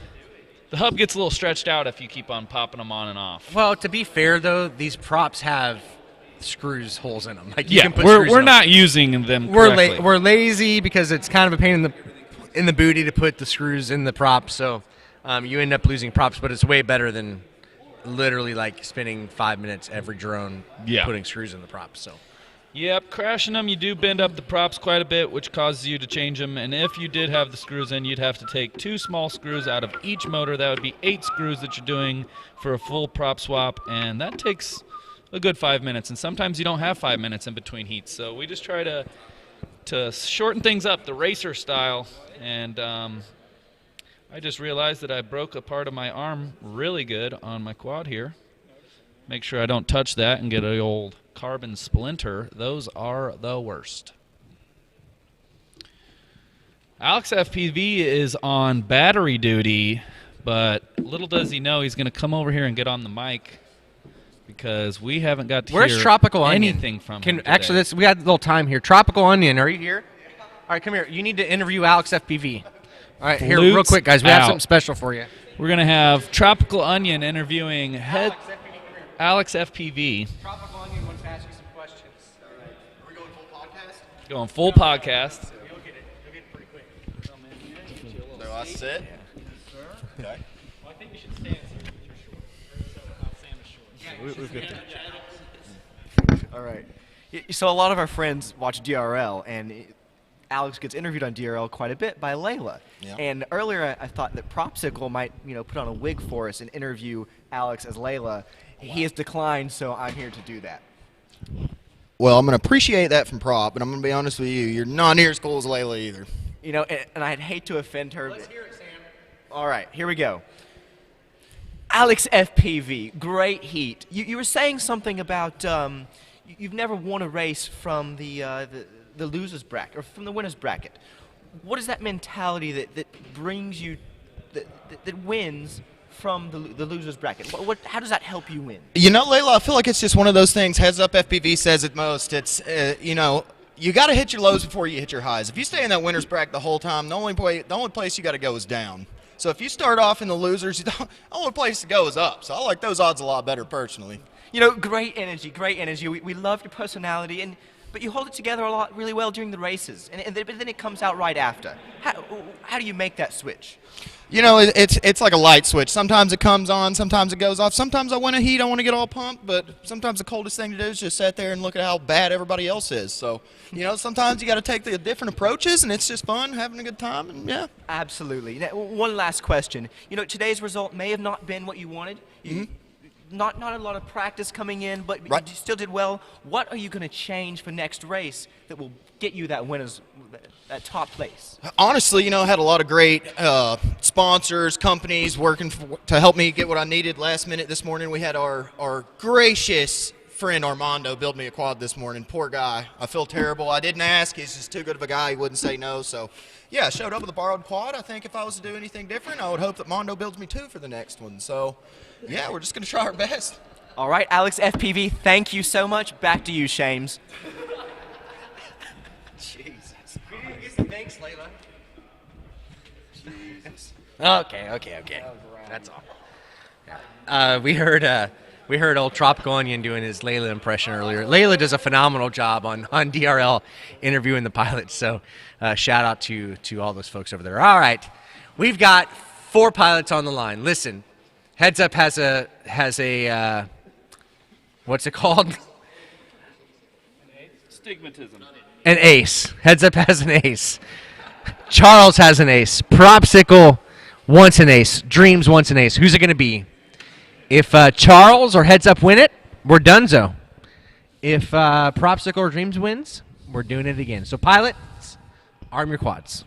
the hub gets a little stretched out if you keep on popping them on and off. Well, to be fair, though, these props have screws holes in them. Like you Yeah, can put screws in we're them. not using them correctly. We're lazy because it's kind of a pain in the booty to put the screws in the props. So you end up losing props, but it's way better than literally like spending 5 minutes every drone putting screws in the props. So. Yep, crashing them, you do bend up the props quite a bit, which causes you to change them. And if you did have the screws in, you'd have to take 2 small screws out of each motor. That would be 8 screws that you're doing for a full prop swap, and that takes a good 5 minutes. And sometimes you don't have 5 minutes in between heats. So we just try to shorten things up, the racer style. And I just realized that I broke a part of my arm really good on my quad here. Make sure I don't touch that and get an old carbon splinter. Those are the worst. Alex FPV is on battery duty, but little does he know he's going to come over here and get on the mic because we haven't got to Where's hear Tropical Onion? anything from him today. Actually, we got a little time here. Tropical Onion, are you here? All right, come here. You need to interview Alex FPV. All right, here, real quick, guys. We have something special for you. We're going to have Tropical Onion interviewing Alex FPV. Tropical Onion wants to ask you some questions. All right. Are we going full podcast? Going full podcast. You'll get it pretty quick. So I sit. Okay. Well, I think you should stand so you're short. Sam is short. We've got that. All right. So a lot of our friends watch DRL, and Alex gets interviewed on DRL quite a bit by Layla. Yeah. And earlier I thought that Propsicle might, put on a wig for us and interview Alex as Layla. He has declined, so I'm here to do that. Well, I'm going to appreciate that from Prop, but I'm going to be honest with you. You're not near as cool as Layla either. And I'd hate to offend her. Let's hear it, Sam. All right, here we go. Alex FPV, great heat. You were saying something about you've never won a race from the losers bracket or from the winners bracket. What is that mentality that brings you that wins from the losers bracket? How does that help you win? You know, Layla, I feel like it's just one of those things. Heads Up FPV says it most. It's, you got to hit your lows before you hit your highs. If you stay in that winner's bracket the whole time, the only place you got to go is down. So if you start off in the losers, the only place to go is up. So I like those odds a lot better personally. Great energy, great energy. We love your personality, but you hold it together really well during the races, but then it comes out right after. How do you make that switch? It's like a light switch. Sometimes it comes on, sometimes it goes off. Sometimes I win a heat, I want to get all pumped, but sometimes the coldest thing to do is just sit there and look at how bad everybody else is. So, sometimes you got to take the different approaches, and it's just fun, having a good time, and yeah. Absolutely. Now, one last question. Today's result may have not been what you wanted. Not a lot of practice coming in, but you still did well. What are you going to change for next race that will get you that top place? Honestly, I had a lot of great sponsors, companies working to help me get what I needed last minute this morning. We had our gracious friend Armando build me a quad this morning. Poor guy. I feel terrible. I didn't ask. He's just too good of a guy. He wouldn't say no. So, yeah, I showed up with a borrowed quad. I think if I was to do anything different, I would hope that Mondo builds me 2 for the next one. So, yeah, we're just going to try our best. All right, Alex FPV, thank you so much. Back to you, Shames. Jesus. Thanks, Layla. Jesus. Okay. That's all. We heard old Tropical Onion doing his Layla impression earlier. Layla does a phenomenal job on DRL interviewing the pilots. So shout out to all those folks over there. All right, we've got 4 pilots on the line. Listen, Heads Up has a what's it called? Stigmatism. An ace. Heads Up has an ace. Charles has an ace. Propsicle wants an ace. Dreams wants an ace. Who's it going to be? If Charles or Heads Up win it, we're donezo. If Propsicle or Dreams wins, we're doing it again. So pilots, arm your quads.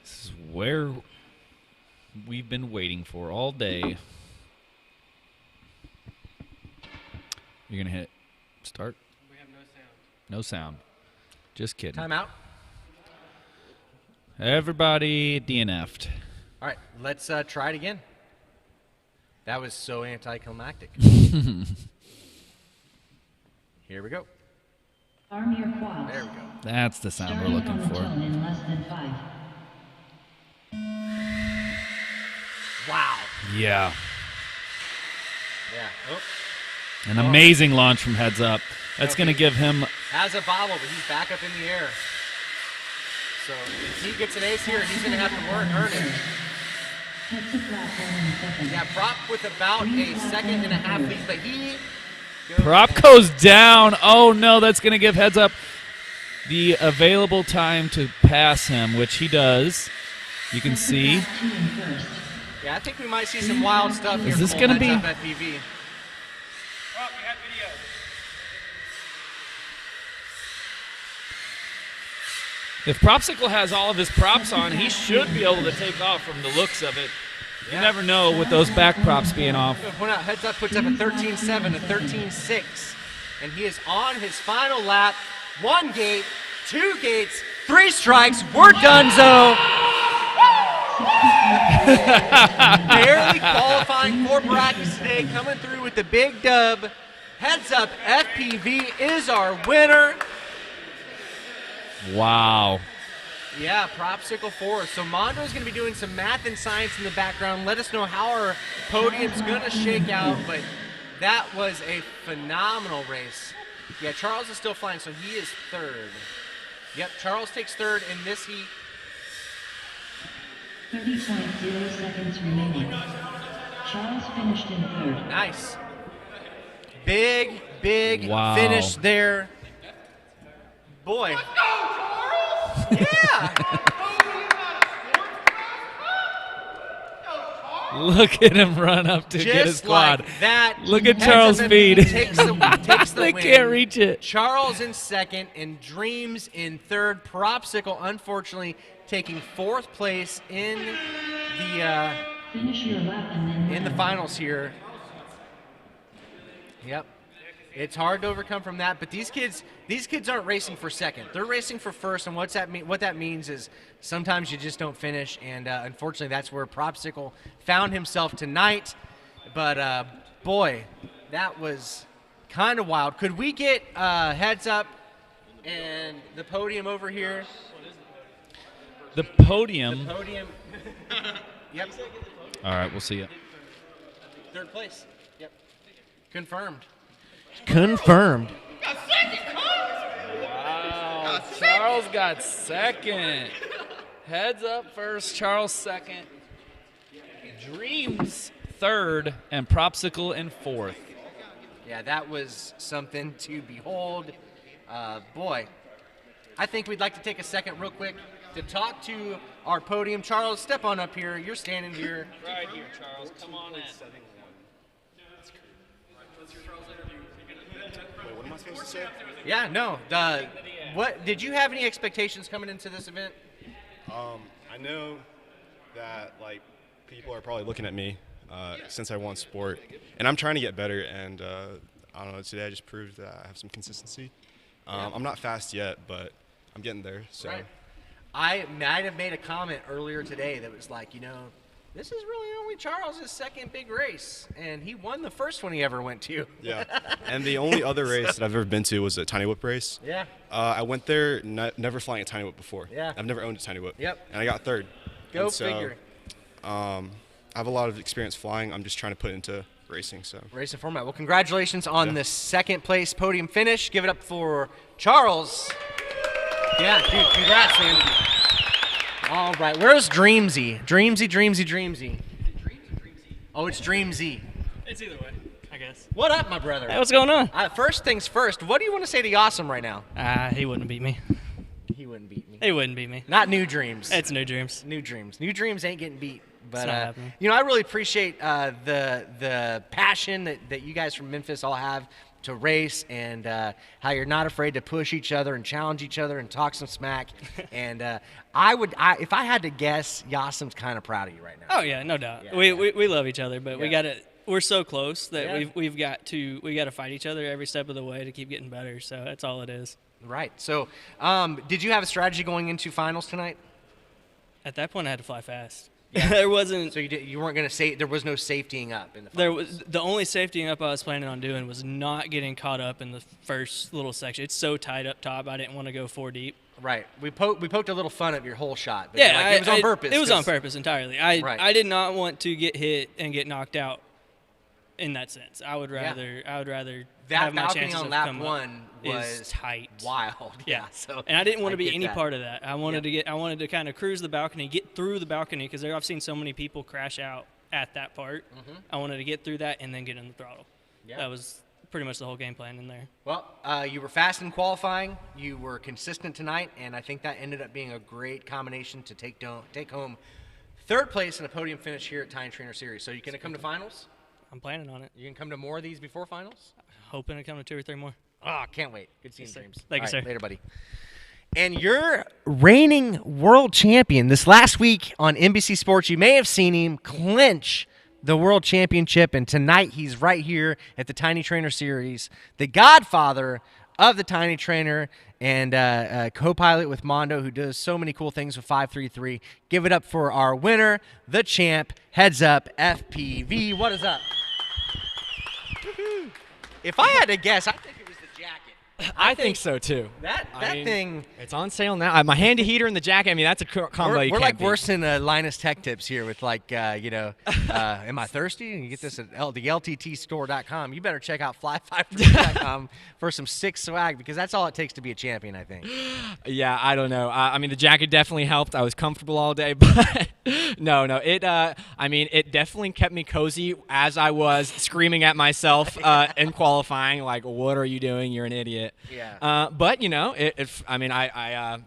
This is where we've been waiting for all day. You're going to hit start? We have no sound. No sound. Just kidding. Time out. Everybody DNF'd. All right, let's try it again. That was so anticlimactic. Here we go. Arm your quads. There we go. That's the sound we're Starting looking on the for. tone in less than 5. Wow. Yeah. Yeah. Oh. An amazing launch from Heads Up. That's going to give him. Has a bobble, but he's back up in the air. So if he gets an ace here, he's going to have to earn it. Head to platform in second. Yeah, Prop with about a second and a half lead, but he goes Prop goes down. Oh, no, that's going to give Heads Up the available time to pass him, which he does. You can see. Two in first. Yeah, I think we might see some wild stuff here. Is this from gonna Heads be- Up FPV. Rob, we have video. If Propsicle has all of his props on, he should be able to take off from the looks of it. You never know with those back props being off. I'm gonna point out, Heads Up puts up a 13.7, a 13.6, and he is on his final lap. 1 gate, 2 gates, 3 strikes. We're donezo. Barely qualifying for brackets today, coming through with the big dub. Heads Up FPV is our winner. Wow. Yeah, Propsicle 4. So Mondo's going to be doing some math and science in the background. Let us know how our podium's going to shake out, but that was a phenomenal race. Yeah, Charles is still flying, so he is third. Yep, Charles takes third in this heat. 30.0 seconds remaining. Charles finished in third. Nice. Big Wow. finish there. Boy. Yeah. Look at him run up to get his Just quad. like that. Look at Heads Charles' Up speed. FPV takes the They win. can't reach it. Charles in second and Dreams in third. Propsicle, unfortunately, taking 4th place in the Finish your lap and then in the land. finals here. Yep. It's hard to overcome from that, but these kids aren't racing for second. They're racing for first, and what that means is sometimes you just don't finish, and unfortunately that's where Propsicle found himself tonight. But boy, that was kind of wild. Could we get Heads Up and the podium over here? The podium. The podium. Yep. All right, we'll see it. 3rd place. Yep. Confirmed. Confirmed. Wow. Charles got second. Heads Up first, Charles second. Dreams third, and Propsicle in 4th. Yeah, that was something to behold. Boy, I think we'd like to take a second real quick to talk to our podium. Charles, step on up here. You're standing here. Right here, Charles. Come on in. What am I supposed to say? Yeah, no. What did you have any expectations coming into this event? I know that like people are probably looking at me since I won sport, and I'm trying to get better. And I don't know. Today I just proved that I have some consistency. I'm not fast yet, but I'm getting there. So. Right. I might have made a comment earlier today that was like, this is really only Charles' second big race, and he won the first one he ever went to. Yeah, and the only other race that I've ever been to was a Tiny Whip race. Yeah. I went there never flying a Tiny Whip before. Yeah. I've never owned a Tiny Whip. Yep. And I got third. Go And so, figure. I have a lot of experience flying. I'm just trying to put it into racing. So. Racing format. Well, congratulations on the second place podium finish. Give it up for Charles. Yeah, dude, congrats, man. All right, where's Dreamsy? Dreamsy. Oh, it's Dreamsy. It's either way, I guess. What up, my brother? Hey, what's going on? First things first, what do you want to say to Awesome right now? He wouldn't beat me. He wouldn't beat me. He wouldn't beat me. Not New Dreams. It's New Dreams. New Dreams. New Dreams ain't getting beat. But not happening. I really appreciate the passion that you guys from Memphis all have to race, and how you're not afraid to push each other and challenge each other and talk some smack. And if I had to guess, Yasim's kind of proud of you right now. Oh yeah, no doubt. Yeah, we love each other, but Yeah. we're so close that Yeah. we got to fight each other every step of the way to keep getting better. So that's all it is. Right. So, did you have a strategy going into finals tonight? At that point, I had to fly fast. There wasn't. So you weren't going to say there was no safetying up in the finals. There was the only safetying up I was planning on doing was not getting caught up in the first little section. It's so tight up top. I didn't want to go 4 deep. Right. We poked a little fun at your whole shot. But Yeah, it was on purpose. It was on purpose entirely. Right. I did not want to get hit and get knocked out. In that sense, I would rather that have my balcony chances on of lap come one up was is tight, wild. Yeah. So and I didn't want to be get any that. part of that. I wanted to kind of cruise the balcony, get through the balcony because I've seen so many people crash out at that part. Mm-hmm. I wanted to get through that and then get in the throttle. Yeah. That was pretty much the whole game plan in there. Well, you were fast in qualifying. You were consistent tonight, and I think that ended up being a great combination to take home third place in a podium finish here at Tiny Trainer Series. So you going to come to finals? I'm planning on it. You can come to more of these before finals? Hoping to come to 2 or 3 more. Oh, can't wait. Good seeing Yes, you, sir. James. Thank you, All sir. right, later, buddy. And you're reigning world champion. This last week on NBC Sports, you may have seen him clinch the world championship, and tonight he's right here at the Tiny Trainer Series, the godfather of the Tiny Trainer and co-pilot with Mondo, who does so many cool things with 533. Give it up for our winner, the champ, Heads Up FPV. What is up? If I had to guess, I think it was the jacket. I think so too. That I mean, thing. It's on sale now. My handy heater and the jacket. I mean, that's a combo you We're can't like beat. worse than Linus Tech Tips here with like, am I thirsty? And you get this at the LTTstore.com. You better check out fly533.com for some sick swag because that's all it takes to be a champion, I think. Yeah, I don't know. I mean, the jacket definitely helped. I was comfortable all day, but no. It. I mean, it definitely kept me cozy as I was screaming at myself in qualifying. Like, what are you doing? You're an idiot. Yeah. But you know, I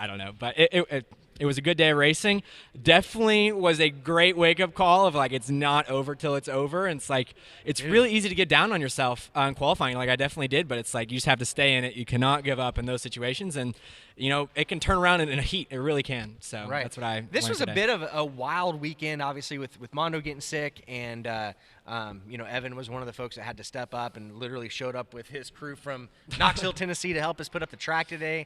don't know. But it was a good day of racing. Definitely was a great wake-up call of like it's not over till it's over. And it's like it's really easy to get down on yourself in qualifying. Like I definitely did, but it's like you just have to stay in it. You cannot give up in those situations, and you know it can turn around in a heat. It really can. So that's what I. This learned was a today. bit of a wild weekend, obviously with Mondo getting sick, and Evan was one of the folks that had to step up and literally showed up with his crew from Knoxville, Tennessee, to help us put up the track today.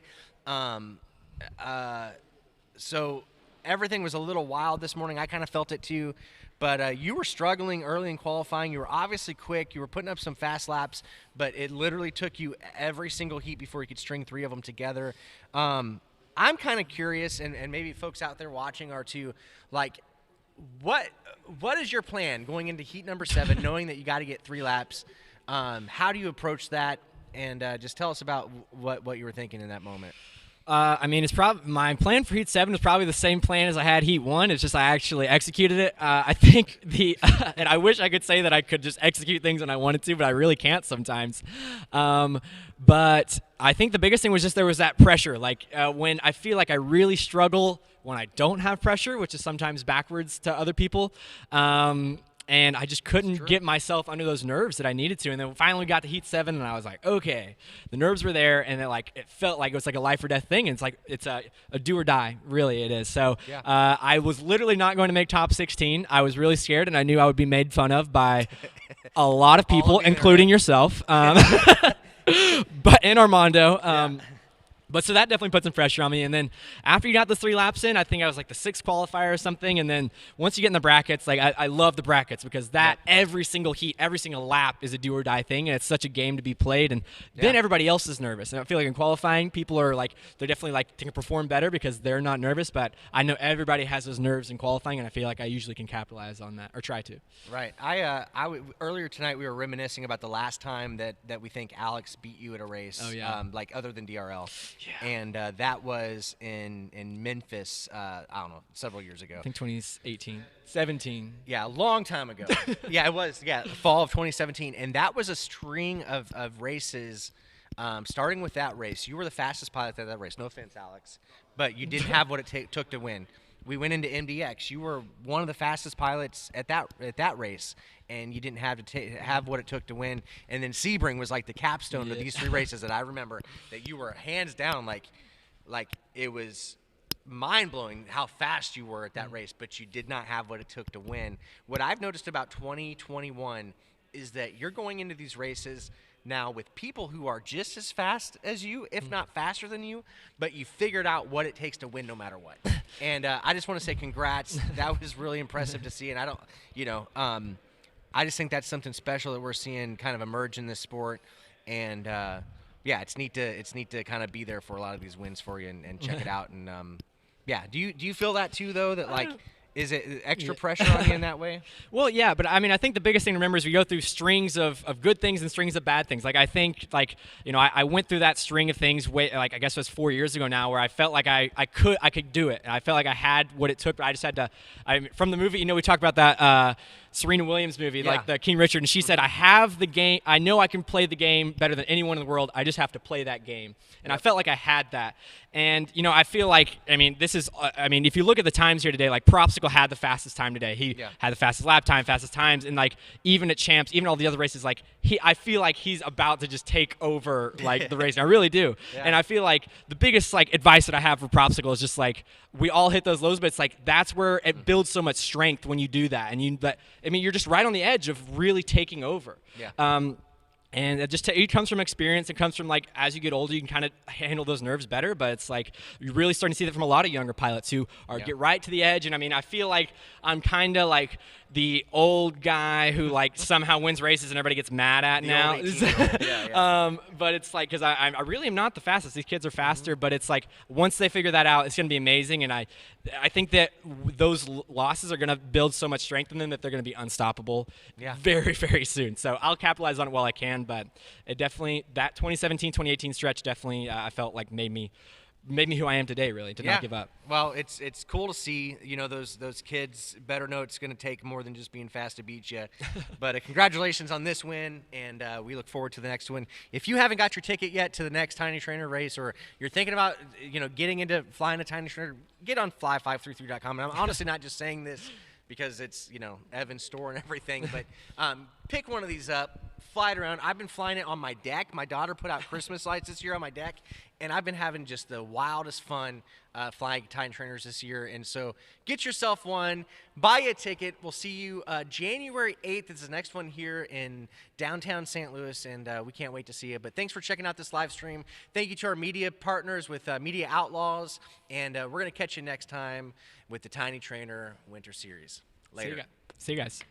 So everything was a little wild this morning. I kind of felt it too. But you were struggling early in qualifying. You were obviously quick. You were putting up some fast laps, but it literally took you every single heat before you could string 3 of them together. I'm kind of curious, and maybe folks out there watching are too, like, what is your plan going into heat number 7, knowing that you got to get 3 laps? How do you approach that? And just tell us about what you were thinking in that moment. I mean, it's probably my plan for Heat 7 is probably the same plan as I had Heat 1. It's just I actually executed it. I think and I wish I could say that I could just execute things when I wanted to, but I really can't sometimes. But I think the biggest thing was just there was that pressure. Like when I feel like I really struggle when I don't have pressure, which is sometimes backwards to other people. And I just couldn't get myself under those nerves that I needed to. And then finally we got to Heat 7, and I was like, okay, the nerves were there, and it felt like it was like a life or death thing. And it's like it's a do or die, really it is. So I was literally not going to make top 16. I was really scared, and I knew I would be made fun of by a lot of people, including yourself, but and Armando. But so that definitely put some pressure on me. And then after you got the 3 laps in, I think I was like the 6th qualifier or something. And then once you get in the brackets, like I love the brackets because that every single heat, every single lap is a do or die thing. And it's such a game to be played. And then everybody else is nervous. And I feel like in qualifying, people are like, they're definitely like can perform better because they're not nervous. But I know everybody has those nerves in qualifying. And I feel like I usually can capitalize on that or try to. Right. Earlier tonight, we were reminiscing about the last time that we think Alex beat you at a race. Oh, yeah. Like other than DRL. Yeah. And that was in Memphis, I don't know, several years ago. I think 2018, 17. Yeah, a long time ago. Yeah, it was. Yeah, fall of 2017. And that was a string of races, starting with that race. You were the fastest pilot at that race. No offense, Alex. But you didn't have what it took to win. We went into MDX. You were one of the fastest pilots at that race, and you didn't have to have what it took to win. And then Sebring was like the capstone of these 3 races that I remember that you were hands down like it was mind-blowing how fast you were at that race, but you did not have what it took to win. What I've noticed about 2021 is that you're going into these races now with people who are just as fast as you, if not faster than you, but you figured out what it takes to win no matter what. And I just want to say congrats. That was really impressive to see. And I don't, I just think that's something special that we're seeing kind of emerge in this sport. And yeah, it's neat to kind of be there for a lot of these wins for you and check it out. And yeah, do you feel that too though, that like is it extra pressure on you in that way? Well, yeah, but I mean, I think the biggest thing to remember is we go through strings of good things and strings of bad things. Like I think, like I went through that string of things like I guess it was 4 years ago now, where I felt like I could do it, and I felt like I had what it took, but I just had to. From the movie, we talked about that Serena Williams movie, like the King Richard, and she said, "I have the game. I know I can play the game better than anyone in the world. I just have to play that game." And I felt like I had that. And I feel like this is if you look at the times here today, like Propsicle had the fastest time today. He had the fastest lap time, fastest times, and like even at Champs, even all the other races, like I feel like he's about to just take over like the race. And I really do. And I feel like the biggest like advice that I have for Propsicle is just like we all hit those lows, but it's like that's where it builds so much strength when you do that. And you're just right on the edge of really taking over. Yeah. And it comes from experience. It comes from, like, as you get older, you can kind of handle those nerves better. But it's like you're really starting to see that from a lot of younger pilots who get right to the edge. And, I feel like I'm kind of like the old guy who, like, somehow wins races and everybody gets mad at now. But it's like, because I really am not the fastest. These kids are faster. But it's like once they figure that out, it's going to be amazing. And I think that those losses are going to build so much strength in them that they're going to be unstoppable very, very soon. So I'll capitalize on it while I can. But it definitely, that 2017, 2018 stretch definitely, I felt like made me who I am today, really, to not give up. Well, it's cool to see, those kids better know it's going to take more than just being fast to beat you. But congratulations on this win, and we look forward to the next one. If you haven't got your ticket yet to the next Tiny Trainer race, or you're thinking about, getting into flying a Tiny Trainer, get on fly533.com. And I'm honestly not just saying this because it's, Evan's store and everything, but pick one of these up, fly it around. I've been flying it on my deck. My daughter put out Christmas lights this year on my deck, and I've been having just the wildest fun flying Tiny Trainers this year. And so get yourself one, buy a ticket. We'll see you January 8th. It's the next one here in downtown St. Louis, and we can't wait to see you. But thanks for checking out this live stream. Thank you to our media partners with Media Outlaws, and we're going to catch you next time with the Tiny Trainer Winter Series. Later. See you guys.